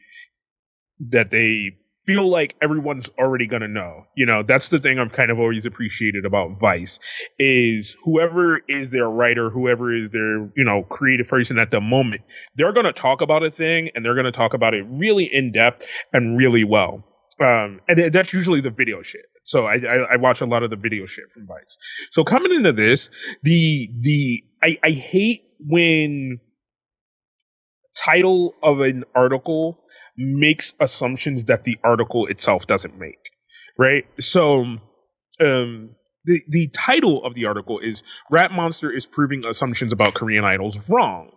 feel like everyone's already going to know. You know, that's the thing I'm kind of always appreciated about Vice is whoever is their writer, whoever is their, you know, creative person at the moment, they're going to talk about a thing and they're going to talk about it really in depth and really well. And that's usually the video shit. So I watch a lot of the video shit from Vice. So coming into this, I hate when title of an article makes assumptions that the article itself doesn't make. Right? So the title of the article is Rap Monster is proving assumptions about Korean idols wrong.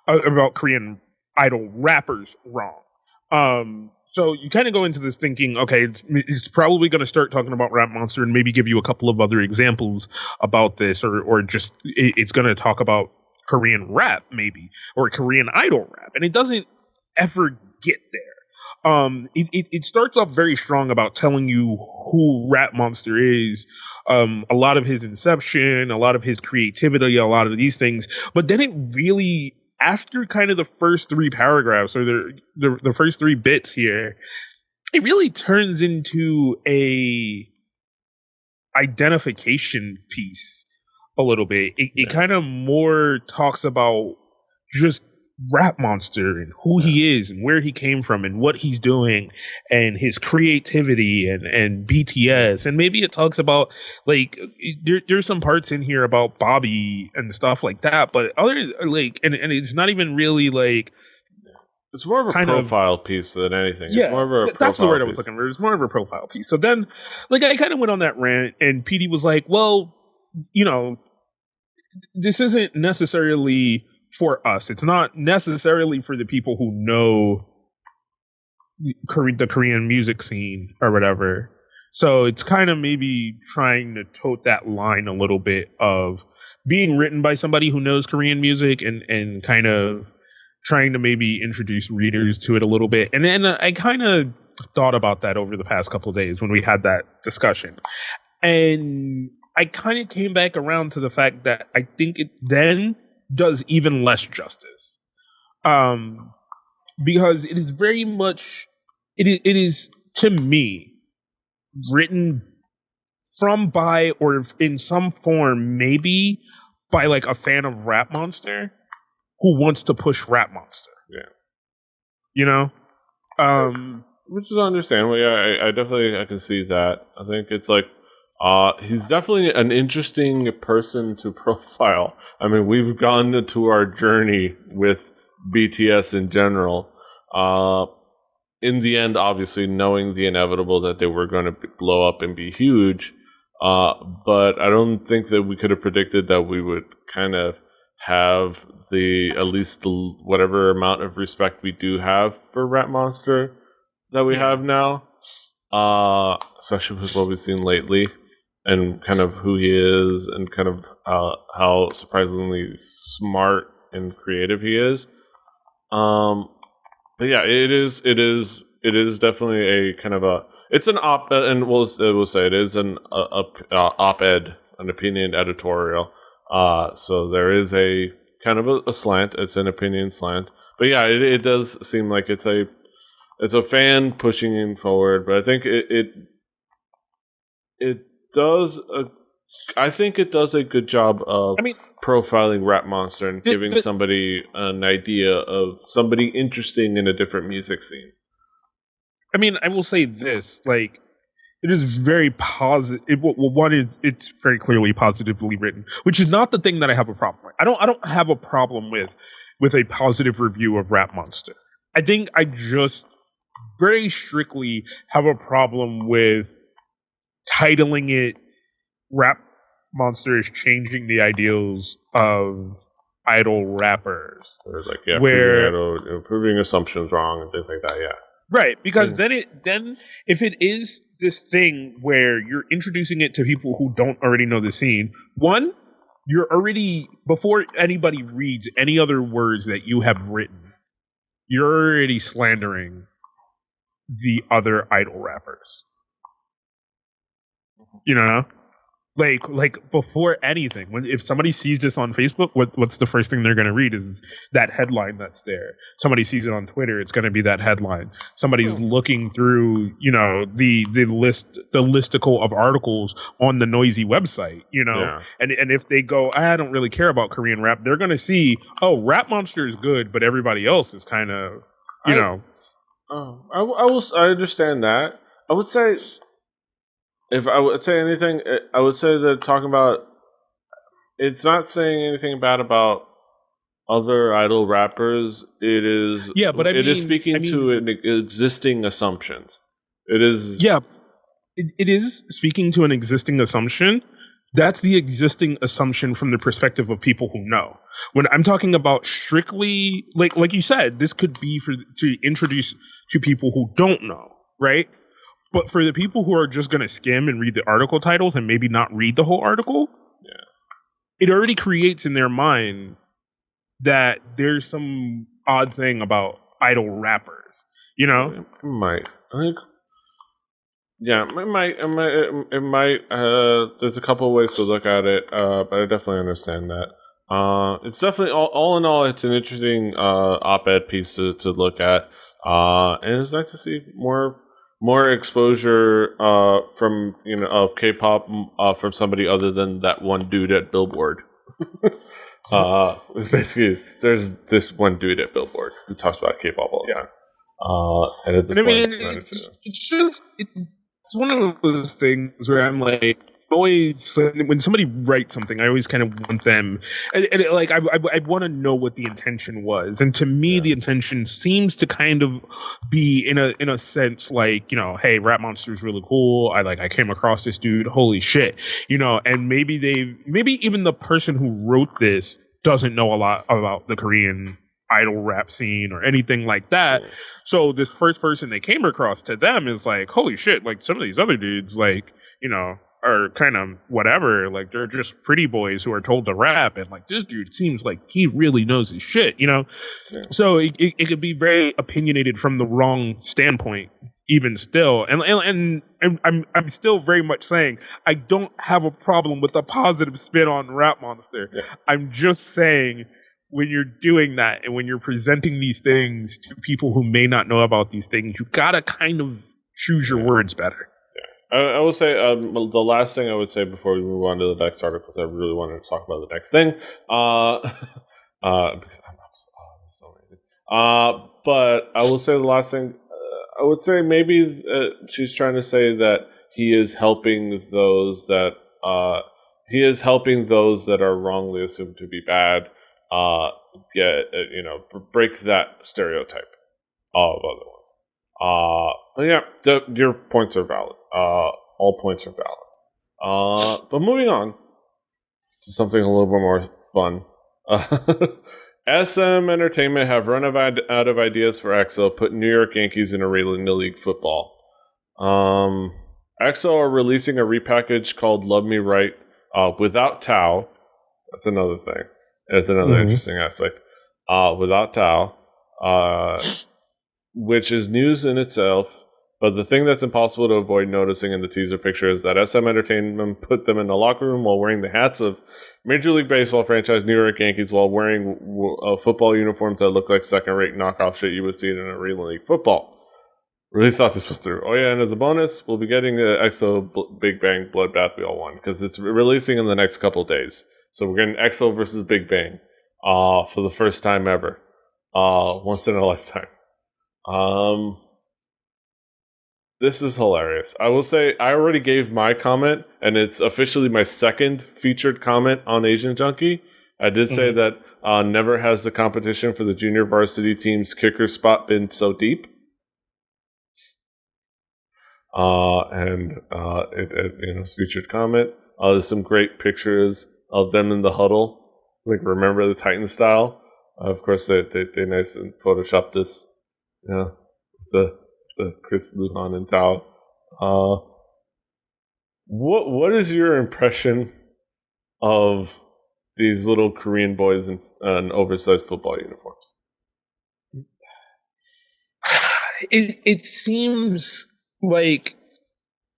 About Korean idol rappers wrong. So you kind of go into this thinking, okay, it's probably going to start talking about Rap Monster and maybe give you a couple of other examples about this, or just it's going to talk about Korean rap maybe, or Korean idol rap, and it doesn't ever get there. It starts off very strong about telling you who Rap Monster is, a lot of his inception, a lot of his creativity, a lot of these things, but then it really, after kind of the first three paragraphs or the first three bits here, it really turns into a identification piece a little bit. It kind of more talks about just Rap Monster and who he is and where he came from and what he's doing and his creativity and BTS, and maybe it talks about like there's some parts in here about Bobby and stuff like that, but other like and it's not even really like, it's more of a profile piece than anything. Yeah, it's more of a that's the word piece. I was looking for. It's more of a profile piece. So then, like, I kind of went on that rant, and PD was like, "Well, you know, this isn't necessarily for us. It's not necessarily for the people who know the Korean music scene or whatever." So it's kind of maybe trying to tote that line a little bit of being written by somebody who knows Korean music and kind of trying to maybe introduce readers to it a little bit. And then I kind of thought about that over the past couple of days when we had that discussion. And I kind of came back around to the fact that I think it then does even less justice. Because it is very much, it is to me, written from, by, or in some form, maybe by like a fan of Rap Monster who wants to push Rap Monster. Yeah. You know? Which is understandable. Yeah, I definitely I can see that. I think it's like he's definitely an interesting person to profile. I mean, we've gone into our journey with BTS in general. In the end, obviously, knowing the inevitable that they were going to blow up and be huge. But I don't think that we could have predicted that we would kind of have at least the whatever amount of respect we do have for Rap Monster that we have now. Especially with what we've seen lately and kind of who he is and kind of how surprisingly smart and creative he is. But yeah, it is definitely a kind of it's an op-ed, and we'll say it is an op-ed, an opinion editorial. So there is a kind of a slant. It's an opinion slant. But yeah, it does seem like it's a fan pushing him forward. But I think it does. I think it does a good job of profiling Rap Monster and giving somebody an idea of somebody interesting in a different music scene. I mean, I will say this, like, it is very positive. Well, one is it's very clearly positively written, which is not the thing that I have a problem with. I don't have a problem with a positive review of Rap Monster. I think I just very strictly have a problem with titling it Rap Monster is changing the ideals of idol rappers. Or like proving assumptions wrong and things like that. Yeah. Right, because then if it is this thing where you're introducing it to people who don't already know the scene, one, you're already, before anybody reads any other words that you have written, you're already slandering the other idol rappers. You know? Like before anything, if somebody sees this on Facebook, what's the first thing they're going to read is that headline that's there. Somebody sees it on Twitter, it's going to be that headline. Somebody's looking through, the listicle of articles on the Noisy website, and if they go, I don't really care about Korean rap, they're going to see, oh, Rap Monster is good, but everybody else is kind of, I understand that. I would say. If I would say anything, I would say that talking about it's not saying anything bad about other idol rappers. It is, it is speaking to existing assumptions. It is, it is speaking to an existing assumption. That's the existing assumption from the perspective of people who know. When I'm talking about strictly, like you said, this could be to introduce to people who don't know, right? But for the people who are just going to skim and read the article titles and maybe not read the whole article, it already creates in their mind that there's some odd thing about idol rappers, It might. I think. Yeah, it might. There's a couple of ways to look at it, but I definitely understand that. It's definitely all in all, it's an interesting op-ed piece to look at, and it's nice to see more exposure from of K-pop from somebody other than that one dude at Billboard. It's basically there's this one dude at Billboard who talks about K-pop all the time. And at this point, it's one of those things where I'm like, always, when somebody writes something, I always kind of want them, I want to know what the intention was, and to me, the intention seems to kind of be in a sense like, hey, Rap Monster is really cool. I came across this dude, holy shit, and maybe even the person who wrote this doesn't know a lot about the Korean idol rap scene or anything like that. So this first person they came across to them is like, holy shit, like some of these other dudes, are kind of whatever, like they're just pretty boys who are told to rap, and like this dude seems like he really knows his shit, So it could be very opinionated from the wrong standpoint, even still, and I'm still very much saying I don't have a problem with a positive spin on Rap Monster. I'm just saying, when you're doing that and when you're presenting these things to people who may not know about these things, you gotta kind of choose your words better. I will say the last thing I would say before we move on to the next article, because I really wanted to talk about the next thing. Because I'm so amazing. But I will say the last thing. I would say maybe she's trying to say that he is helping those that are wrongly assumed to be bad. Break that stereotype of other ones. But your points are valid. All points are valid. But moving on to something a little bit more fun. SM Entertainment have run out of ideas for EXO, put New York Yankees in Arena League football. EXO are releasing a repackage called Love Me Right without Tao. That's another thing. It's another interesting aspect. Without Tao, which is news in itself. But the thing that's impossible to avoid noticing in the teaser picture is that SM Entertainment put them in the locker room while wearing the hats of Major League Baseball franchise New York Yankees while wearing football uniforms that look like second-rate knockoff shit you would see in an Arena League football. Really thought this was through. Oh yeah, and as a bonus, we'll be getting the EXO Big Bang Bloodbath we all want, because it's releasing in the next couple of days. So we're getting EXO versus Big Bang for the first time ever. Once in a lifetime. This is hilarious. I will say I already gave my comment, and it's officially my second featured comment on Asian Junkie. I did say that never has the competition for the junior varsity team's kicker spot been so deep. It's featured comment. There's some great pictures of them in the huddle, like remember the Titan style. Of course, they nice and photoshopped this, the Chris Luhan and Tao. What is your impression of these little Korean boys in oversized football uniforms? It seems like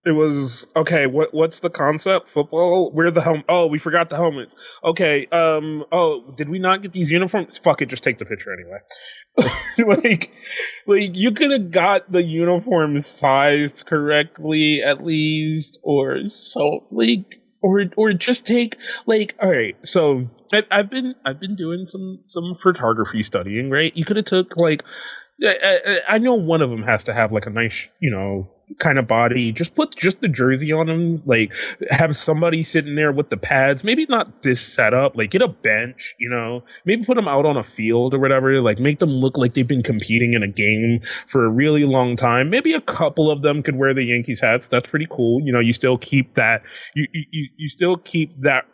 it was okay. What's the concept? Football? Where are the helmet? Oh, we forgot the helmets. Okay. Oh, did we not get these uniforms? Fuck it. Just take the picture anyway. like you could have got the uniform sized correctly at least, or so. Or just take all right. So I've been doing some photography studying. Right. You could have took I know one of them has to have like a nice, kind of body. Just put just the jersey on them. Like have somebody sitting there with the pads. Maybe not this setup. Like get a bench. Maybe put them out on a field or whatever. Like make them look like they've been competing in a game for a really long time. Maybe a couple of them could wear the Yankees hats. That's pretty cool. You still keep that. You still keep that.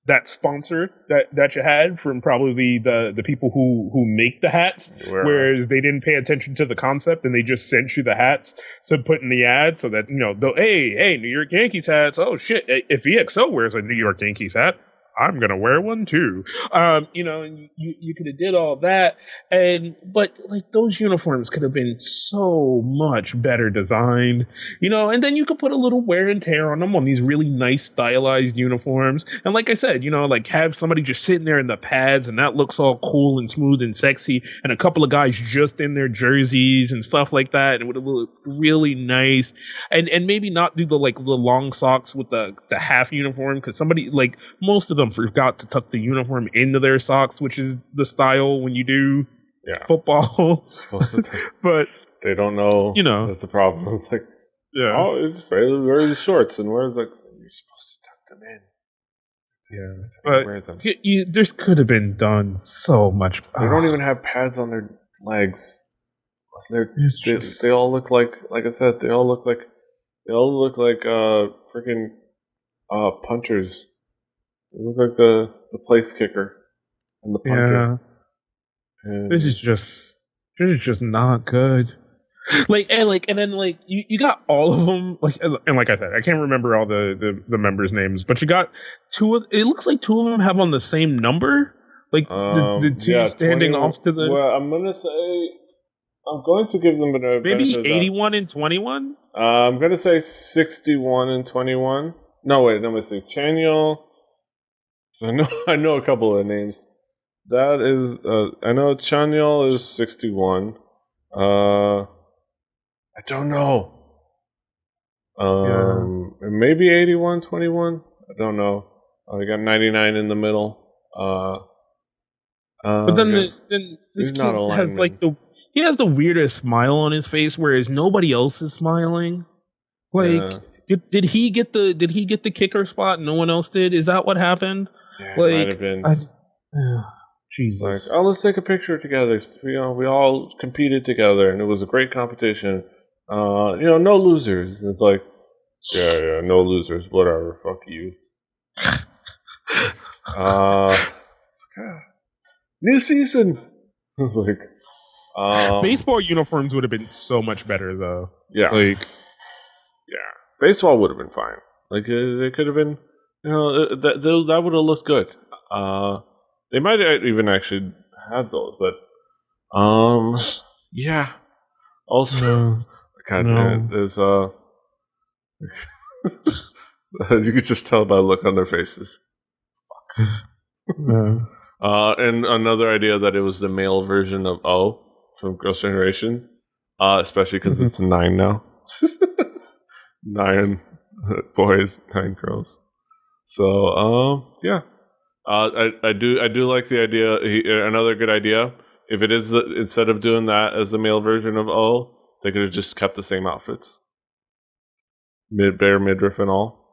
That sponsor that you had from probably the people who make the hats, whereas they didn't pay attention to the concept and they just sent you the hats to put in the ad so that, hey, New York Yankees hats. Oh shit. If EXO wears a New York Yankees hat, I'm going to wear one too. You could have did all that. But those uniforms could have been so much better designed, and then you could put a little wear and tear on them on these really nice stylized uniforms. And like I said, have somebody just sitting there in the pads and that looks all cool and smooth and sexy. And a couple of guys just in their jerseys and stuff like that. And it would have looked really nice. And maybe not do the long socks with the half uniform, because somebody most of them forgot to tuck the uniform into their socks, which is the style when you do football. But they don't know. That's the problem. It's it's barely wear these shorts, and where's you're supposed to tuck them in. Yeah, but this could have been done so much. They don't even have pads on their legs. They all look like I said. They all look like freaking punchers. They look like the place kicker and the punter. Yeah. This is just not good. And then you got all of them. And like I said, I can't remember all the members' names, but you got it looks like two of them have on the same number. The two standing 20, off to the. Well, I'm going to give them a maybe 81 and 21. I'm going to say 61 and 21. No, wait. Let me see. Chanyeol. I know a couple of names. That is, I know Chanyeol is 61. I don't know. Maybe 81, 21. I don't know. They got 99 in the middle. But then this kid has he has the weirdest smile on his face, whereas nobody else is smiling. Did he get the kicker spot? And no one else did. Is that what happened? Yeah, it might have been. Jesus. Let's take a picture together. We all competed together, and it was a great competition. No losers. It's no losers. Whatever. Fuck you. New season. I was baseball uniforms would have been so much better, though. Yeah. Baseball would have been fine. They could have been. That would have looked good. They might even actually have those, but yeah. Also, there's you could just tell by the look on their faces. And another idea that it was the male version of O from Girls' Generation, especially because it's 9 now. 9 boys, 9 girls. So, yeah. I do like the idea. Another good idea. If it is instead of doing that as the male version of O, they could have just kept the same outfits, bare midriff and all.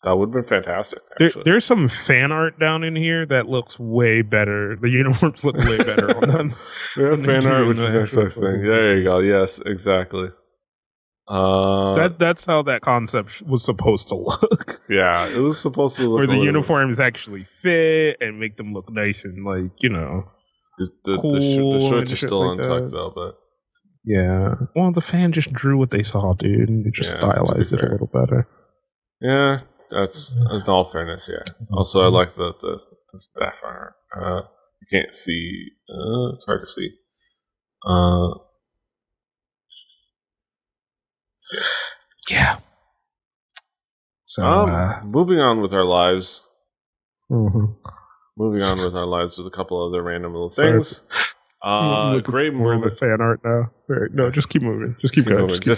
That would have been fantastic. There's some fan art down in here that looks way better. The uniforms look way better on them. Fan art, which is the next thing. There you go. Yes, exactly. That's how that concept was supposed to look. Yeah, it was supposed to look where the uniforms actually fit and make them look nice and like the shorts are still like untucked though, but yeah. Well, the fan just drew what they saw, dude, and they just stylized it a little better. Yeah, that's in all fairness. Yeah. Also, I like the staff armor. You can't see. It's hard to see. Yeah. So, moving on with our lives. Mm-hmm. Moving on with our lives with a couple other random little things. Great We're in moment. the fan art now. Right, no, just keep moving. Just keep going. Let's keep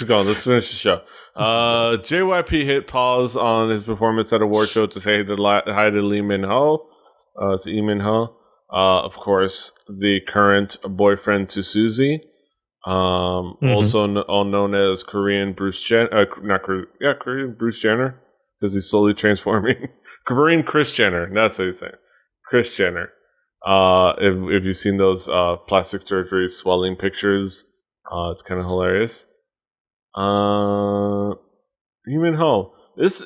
going. Let's finish the show. JYP hit pause on his performance at a award show to say hi to Lee Min Ho. To Lee Min Ho. Of course, the current boyfriend to Suzy. Also known as Korean Bruce Jenner. Korean Bruce Jenner, because he's slowly transforming. Korean Kris Jenner. That's what he's saying. Kris Jenner. If you've seen those plastic surgery swelling pictures, it's kind of hilarious. Lee Min Ho. This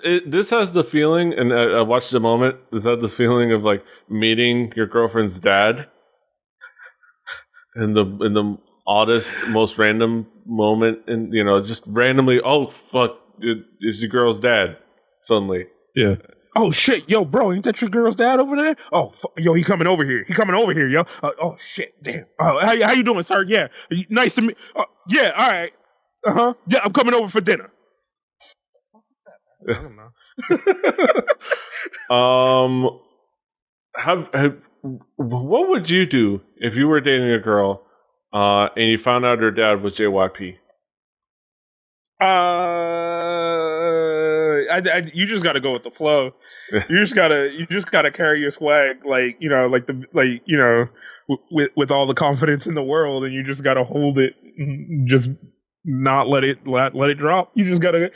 has the feeling, and I watched the moment. This had the feeling of like meeting your girlfriend's dad, in the oddest, most random moment, and just randomly, oh fuck, it's your girl's dad. Suddenly, yeah. Oh shit, yo, bro, ain't that your girl's dad over there? Oh, yo, he coming over here. Yo. Oh shit, damn. Oh, how you doing, sir? Yeah, nice to meet. Yeah, all right. Yeah, I'm coming over for dinner. I don't know. What would you do if you were dating a girl, and you found out her dad was JYP? You just got to go with the flow. You just gotta carry your swag, with all the confidence in the world, and you just gotta hold it, just not let it drop. You gotta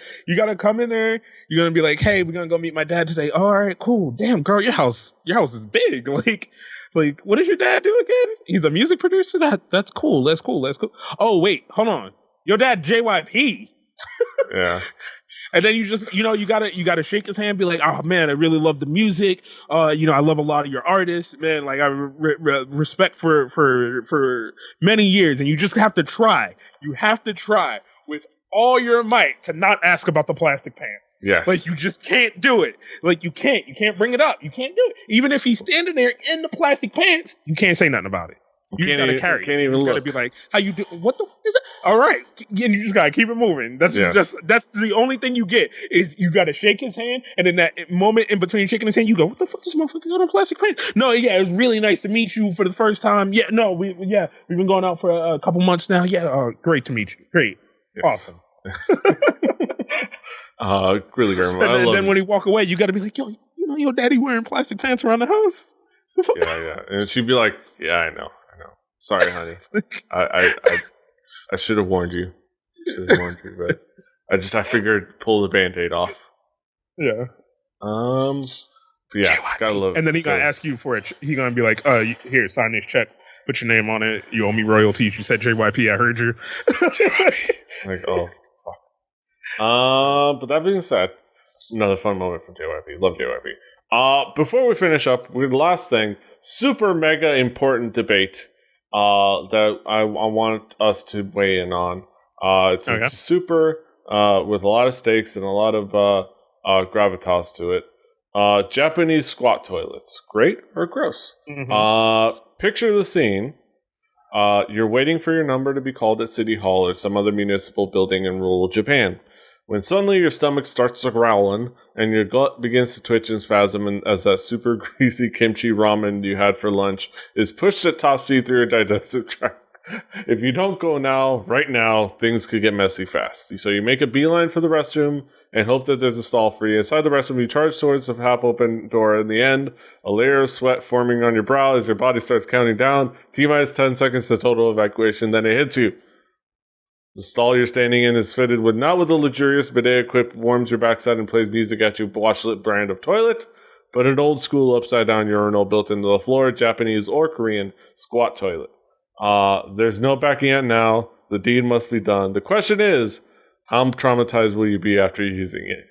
come in there. You're gonna be like, hey, we're gonna go meet my dad today. All right, cool. Damn, girl, your house is big. Like, what does your dad do again? He's a music producer. That's cool. That's cool. Oh wait, hold on. Your dad JYP. Yeah. And then you gotta shake his hand, be like, oh man, I really love the music. I love a lot of your artists, man. Like I respect for many years, and you just have to try. You have to try with all your might to not ask about the plastic pants. Yes. Like you just can't do it. Like you can't bring it up. You can't do it. Even if he's standing there in the plastic pants, you can't say nothing about it. You just gotta carry. Can't even look. Gotta be like, how you do? What the? Is that? All right, and you just gotta keep it moving. That's the only thing you get is you gotta shake his hand, and in that moment in between shaking his hand, you go, "What the fuck, this motherfucker got on plastic pants?" No, yeah, it was really nice to meet you for the first time. Yeah, no, we've been going out for a couple months now. Yeah, great to meet you. Great, yes. Awesome. Yes. Really great. And then when he walk away, you gotta be like, yo, your daddy wearing plastic pants around the house. Yeah, and she'd be like, yeah, I know. Sorry, honey. I should have warned you. But I figured pull the Band-Aid off. Yeah. But yeah, gotta love. And then he gonna ask you for it. He gonna be like, here, sign this check. Put your name on it. You owe me royalties. You said JYP. I heard you. Like, oh, fuck. But that being said, another fun moment from JYP. Love JYP. Before we finish up, the last thing, super mega important debate. That I want us to weigh in on. It's super with a lot of stakes and a lot of gravitas to it. Japanese squat toilets, great or gross? Mm-hmm. Picture the scene. You're waiting for your number to be called at City Hall or some other municipal building in rural Japan, when suddenly your stomach starts growling and your gut begins to twitch and spasm, and as that super greasy kimchi ramen you had for lunch is pushed at top speed through your digestive tract. If you don't go now, right now, things could get messy fast. So you make a beeline for the restroom and hope that there's a stall for you. Inside the restroom, you charge towards the half-open door. In the end, a layer of sweat forming on your brow as your body starts counting down. T-minus 10 seconds to total evacuation, then it hits you. The stall you're standing in is fitted with not with a luxurious bidet equipped, warms your backside and plays music at you washlet brand of toilet, but an old school upside down urinal built into the floor, Japanese or Korean squat toilet. There's no backing out now. The deed must be done. The question is, how traumatized will you be after using it?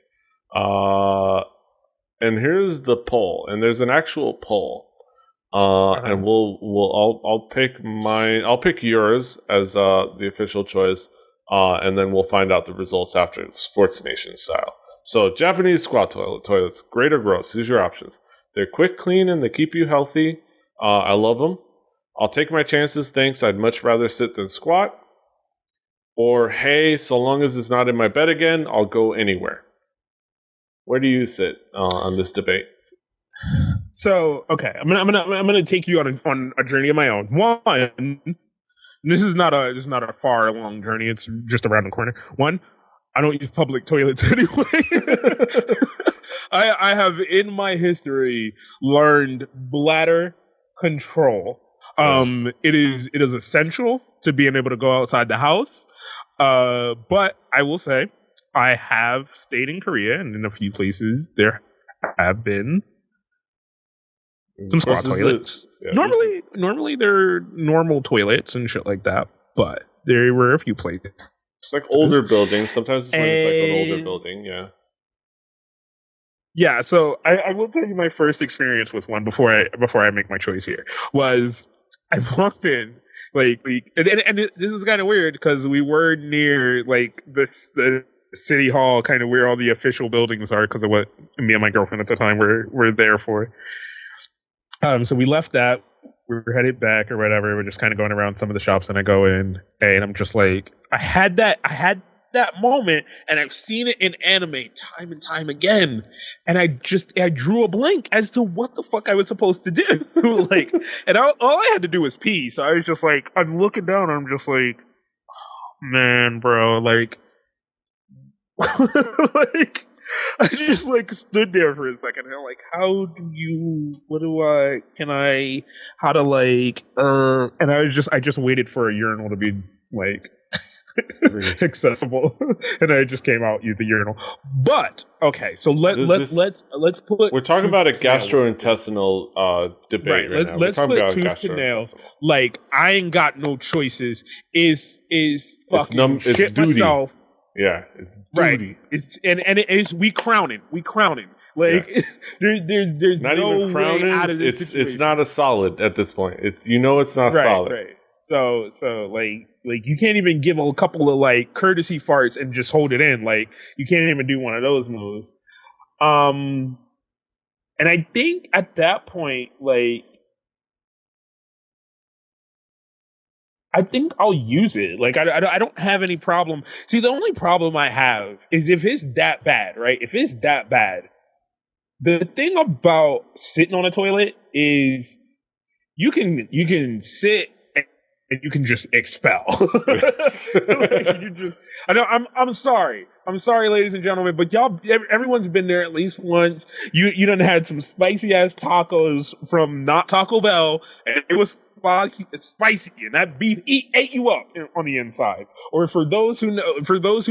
And here's the poll, and there's an actual poll. And I'll pick yours as the official choice, and then we'll find out the results after, Sports Nation style. So, Japanese squat toilets, great or gross? These are your options. They're quick, clean, and they keep you healthy. I love them. I'll take my chances, thanks. I'd much rather sit than squat. Or, hey, so long as it's not in my bed again, I'll go anywhere. Where do you sit on this debate? So, okay, I'm gonna take you on a journey of my own. One, this is not a far long journey. It's just around the corner. One, I don't use public toilets anyway. I have in my history learned bladder control. It is essential to being able to go outside the house. But I will say I have stayed in Korea, and in a few places there have been some squat toilets. Normally they're normal toilets and shit like that, but there were a few places. It's like older buildings. Sometimes it's when it's like an older building, yeah. Yeah, so I will tell you my first experience with one before I make my choice here was I walked in and this is kind of weird because we were near like the city hall, kind of where all the official buildings are because of what me and my girlfriend at the time were there for. So we left that. We were headed back or whatever. We're just kind of going around some of the shops, and I go in, and I'm just like, I had that moment, and I've seen it in anime time and time again, and I drew a blank as to what the fuck I was supposed to do. Like, and all I had to do was pee. So I was just like, I'm looking down, and I'm just like, oh, man, bro, like, like. I just like stood there for a second and I'm like, how to like, and I just waited for a urinal to be like accessible, and I just came out, used the urinal. But okay, so let's put. We're talking about a gastrointestinal debate right now. Let's put tooth to nail. Like, I ain't got no choices. Is fucking shit myself. Yeah, it's duty. Right. It's we crowning. Like, yeah. there's not no even crowning. Way out of this situation. It's not a solid at this point. It's not solid. Right. So like you can't even give a couple of like courtesy farts and just hold it in. Like, you can't even do one of those moves. And I think at that point, like, I think I'll use it. Like, I don't have any problem. See, the only problem I have is if it's that bad, right? If it's that bad, the thing about sitting on a toilet is you can sit and you can just expel. I'm sorry. I'm sorry, ladies and gentlemen, but everyone's been there at least once. You done had some spicy ass tacos from not Taco Bell, and it was spicy, and that beef ate you up on the inside. Or for those who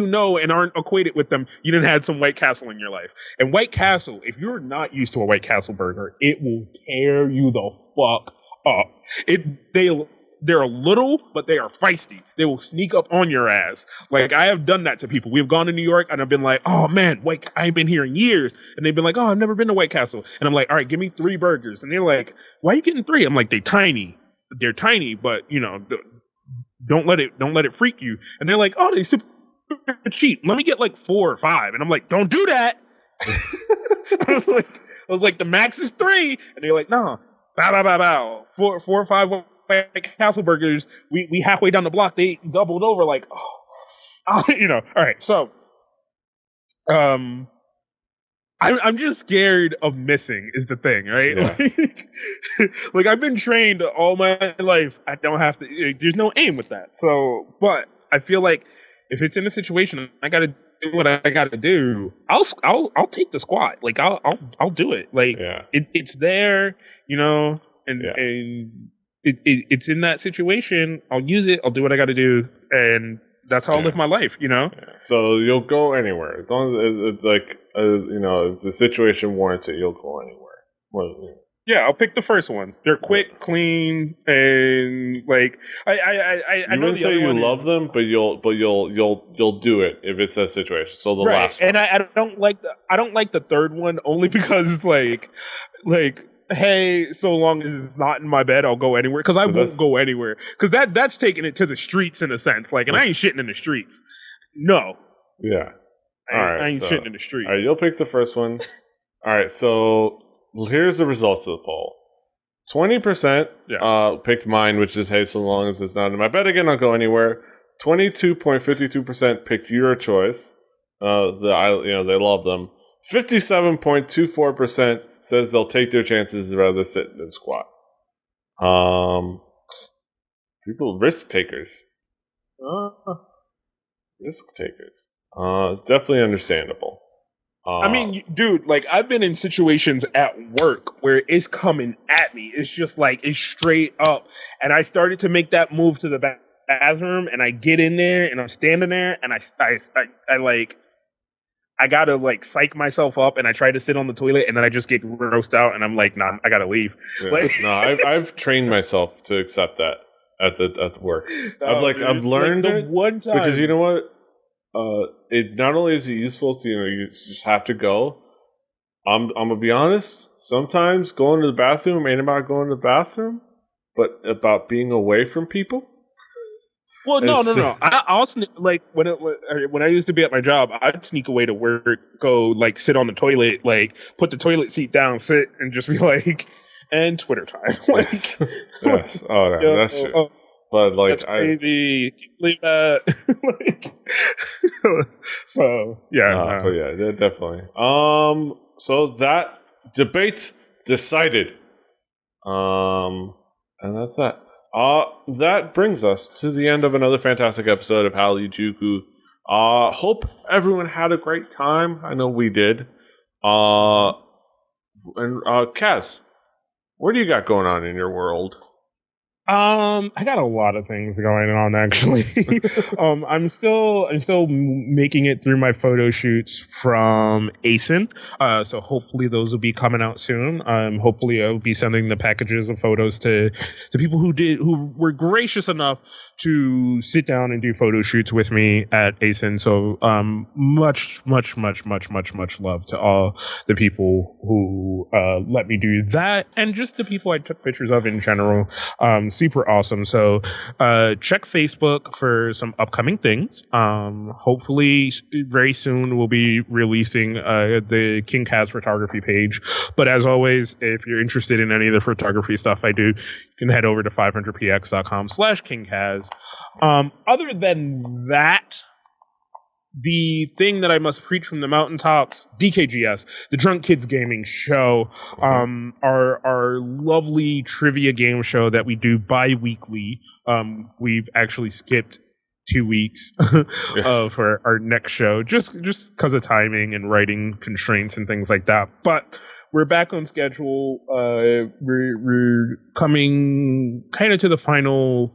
know and aren't acquainted with them, you done had some White Castle in your life. And White Castle, if you're not used to a White Castle burger, it will tear you the fuck up. They're little, but they are feisty. They will sneak up on your ass. Like, I have done that to people. We've gone to New York, and I've been like, oh, man, I ain't been here in years. And they've been like, oh, I've never been to White Castle. And I'm like, all right, give me 3 burgers. And they're like, why are you getting 3? I'm like, they're tiny, but, don't let it freak you. And they're like, oh, they're super cheap. Let me get like 4 or 5. And I'm like, don't do that. I was like, the max is 3. And they're like, no, bow. 4 or 5 White Castle burgers. We halfway down the block, they doubled over. Like, all right. So, I'm just scared of missing is the thing, right? Yes. Like, I've been trained all my life. I don't have to. There's no aim with that. So, but I feel like if it's in a situation, I gotta do what I gotta do. I'll take the squat. Like, I'll do it. Like, yeah. It's there, and it's in that situation. I'll use it. I'll do what I got to do, and that's how I'll live my life. Yeah. So you'll go anywhere as long as it's like if the situation warrants it. You'll go anywhere. Yeah, I'll pick the first one. They're quick, clean, and Like I You know wouldn't the say other you one love is, them, but you'll do it if it's that situation. So the right, last one. and I don't like the third one only because like hey, so long as it's not in my bed, I'll go anywhere because I won't go anywhere because that's taking it to the streets in a sense. Like, and I ain't shitting in the streets. No. Yeah. I ain't shitting in the streets. All right, you'll pick the first one. All right, so here's the results of the poll. 20% picked mine, which is, hey, so long as it's not in my bed again, I'll go anywhere. 22.52% picked your choice. They love them. 57.24% says they'll take their chances rather sit than squat. People, risk takers. Risk takers. It's definitely understandable. I mean, dude, like, I've been in situations at work where it's coming at me. It's just like, it's straight up. And I started to make that move to the bathroom, and I get in there, and I'm standing there, and I gotta, like, psych myself up, and I try to sit on the toilet, and then I just get grossed out, and I'm like, nah, I gotta leave. Yeah. Like, no, I've trained myself to accept that at work. I've learned like, it one time, because you know what? It not only is it useful to, you just have to go. I'm gonna be honest. Sometimes going to the bathroom ain't about going to the bathroom, but about being away from people. Well, no. I'll like when I used to be at my job, I'd sneak away to work, go like sit on the toilet, like put the toilet seat down, sit, and just be like, and Twitter time. Like, yes. Oh, no, that's true. But like, that's crazy. Leave that. Like, so yeah, but yeah, definitely. So that debate decided. And that's that. That brings us to the end of another fantastic episode of Hallyujuku. Hope everyone had a great time. I know we did. And Kaz, what do you got going on in your world? I got a lot of things going on actually. I'm still making it through my photo shoots from ASIN. So hopefully those will be coming out soon. Hopefully I'll be sending the packages of photos to the people who were gracious enough to sit down and do photo shoots with me at ASIN. So much love to all the people who let me do that, and just the people I took pictures of in general. Super awesome. So check Facebook for some upcoming things. Hopefully very soon we'll be releasing the King Kaz photography page. But as always, if you're interested in any of the photography stuff I do, you can head over to 500px.com/KingKaz. Other than that, the thing that I must preach from the mountaintops, DKGS, the Drunk Kids Gaming Show, our lovely trivia game show that we do bi-weekly. We've actually skipped 2 weeks for our next show, just because of timing and writing constraints and things like that. But we're back on schedule. We're coming kind of to the final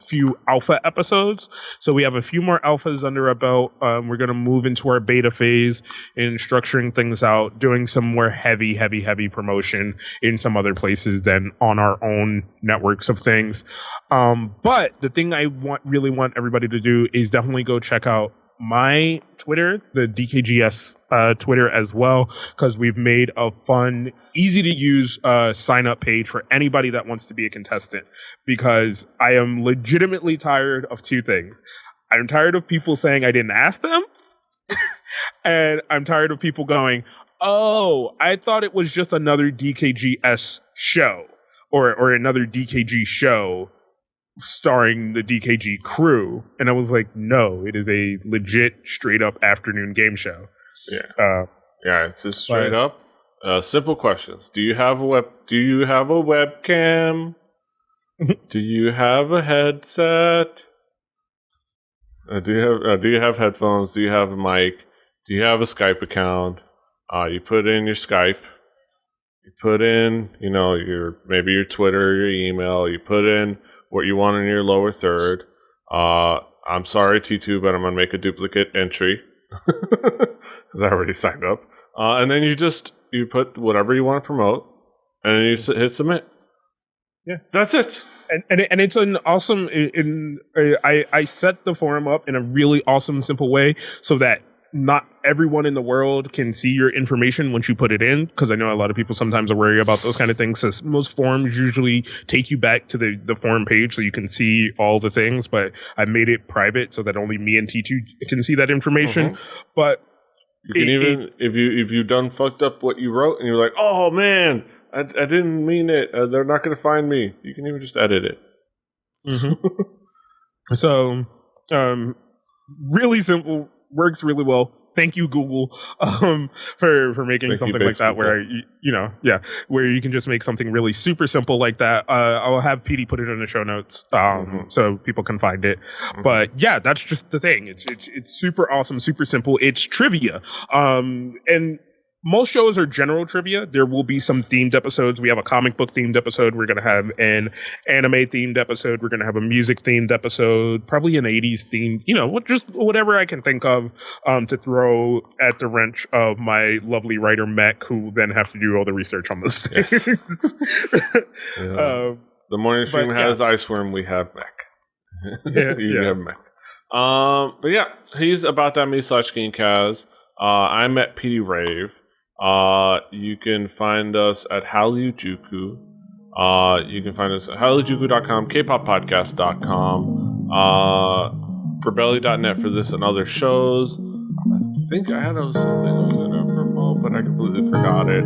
few alpha episodes, so we have a few more alphas under our belt. We're going to move into our beta phase in structuring things out, doing some more heavy promotion in some other places than on our own networks of things. But the thing I really want everybody to do is definitely go check out my Twitter, the DKGS Twitter as well, because we've made a fun, easy to use sign up page for anybody that wants to be a contestant, because I am legitimately tired of two things. I'm tired of people saying I didn't ask them, and I'm tired of people going, oh, I thought it was just another DKGS show or another DKG show starring the DKG crew. And I was like, no, it is a legit straight up afternoon game show. Yeah. It's just straight up simple questions. Do you have a webcam? Do you have a headset? Do you have headphones? Do you have a mic? Do you have a Skype account? You put in your Skype. You put in, your Twitter, your email. You put in what you want in your lower third. I'm sorry, T2, but I'm going to make a duplicate entry because I already signed up. And then you put whatever you want to promote, and then you hit submit. Yeah. That's it. and it's an awesome. I set the forum up in a really awesome, simple way so that not everyone in the world can see your information once you put it in, because I know a lot of people sometimes are worried about those kind of things. So most forums usually take you back to the forum page so you can see all the things, but I made it private so that only me and T2 can see that information. But you can if you done fucked up what you wrote and you're like, oh man, I didn't mean it, they're not going to find me, you can even just edit it. So really simple, works really well. Thank you, Google, for making something like that, where where you can just make something really super simple like that. I'll have PD put it in the show notes, so people can find it. But yeah, that's just the thing. It's super awesome, super simple. It's trivia, and most shows are general trivia. There will be some themed episodes. We have a comic book themed episode. We're going to have an anime themed episode. We're going to have a music themed episode, probably an 80s themed, just whatever I can think of to throw at the wrench of my lovely writer, Mac, who then have to do all the research on this thing. Yes. The morning stream has Iceworm. We have Mac. You have Mac. But yeah, he's about that me/Gamecast. I'm at PD Rave. You can find us at Hallyujuku. You can find us at hallyujuku.com, kpoppodcast.com, rebelli.net for this and other shows. I think I had something I was going to promote, but I completely forgot it.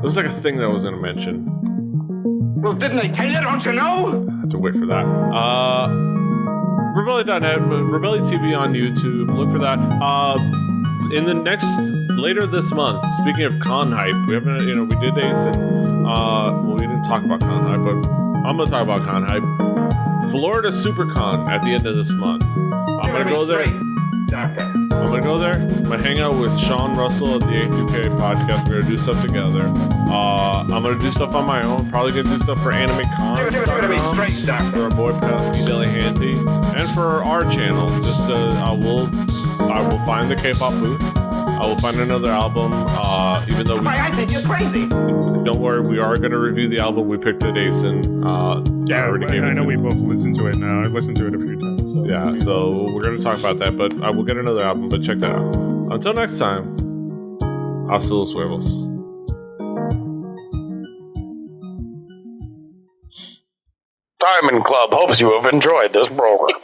It was like a thing that I was going to mention. Well, didn't I tell you? Don't you know? I have to wait for that. Rebelli.net, Rebelli TV on YouTube. Look for that. Later this month, speaking of con hype, we haven't, we did ASIN. We didn't talk about con hype, but I'm going to talk about con hype. Florida SuperCon at the end of this month. I'm going to go there. I'm going to hang out with Sean Russell at the A2K podcast. We're going to do stuff together. I'm going to do stuff on my own. Probably going to do stuff for AnimeCon. For our boy P. Deli Handy. And for our channel. I will find the K-pop booth. I will find another album, even though I think you're crazy. Don't worry, we are going to review the album we picked at ASIN. I know we both listened to it now. I've listened to it a few times. So. Yeah, so we're going to talk about that, but I will get another album, but check that out. Until next time, hasta los huevos. Diamond Club hopes you have enjoyed this program.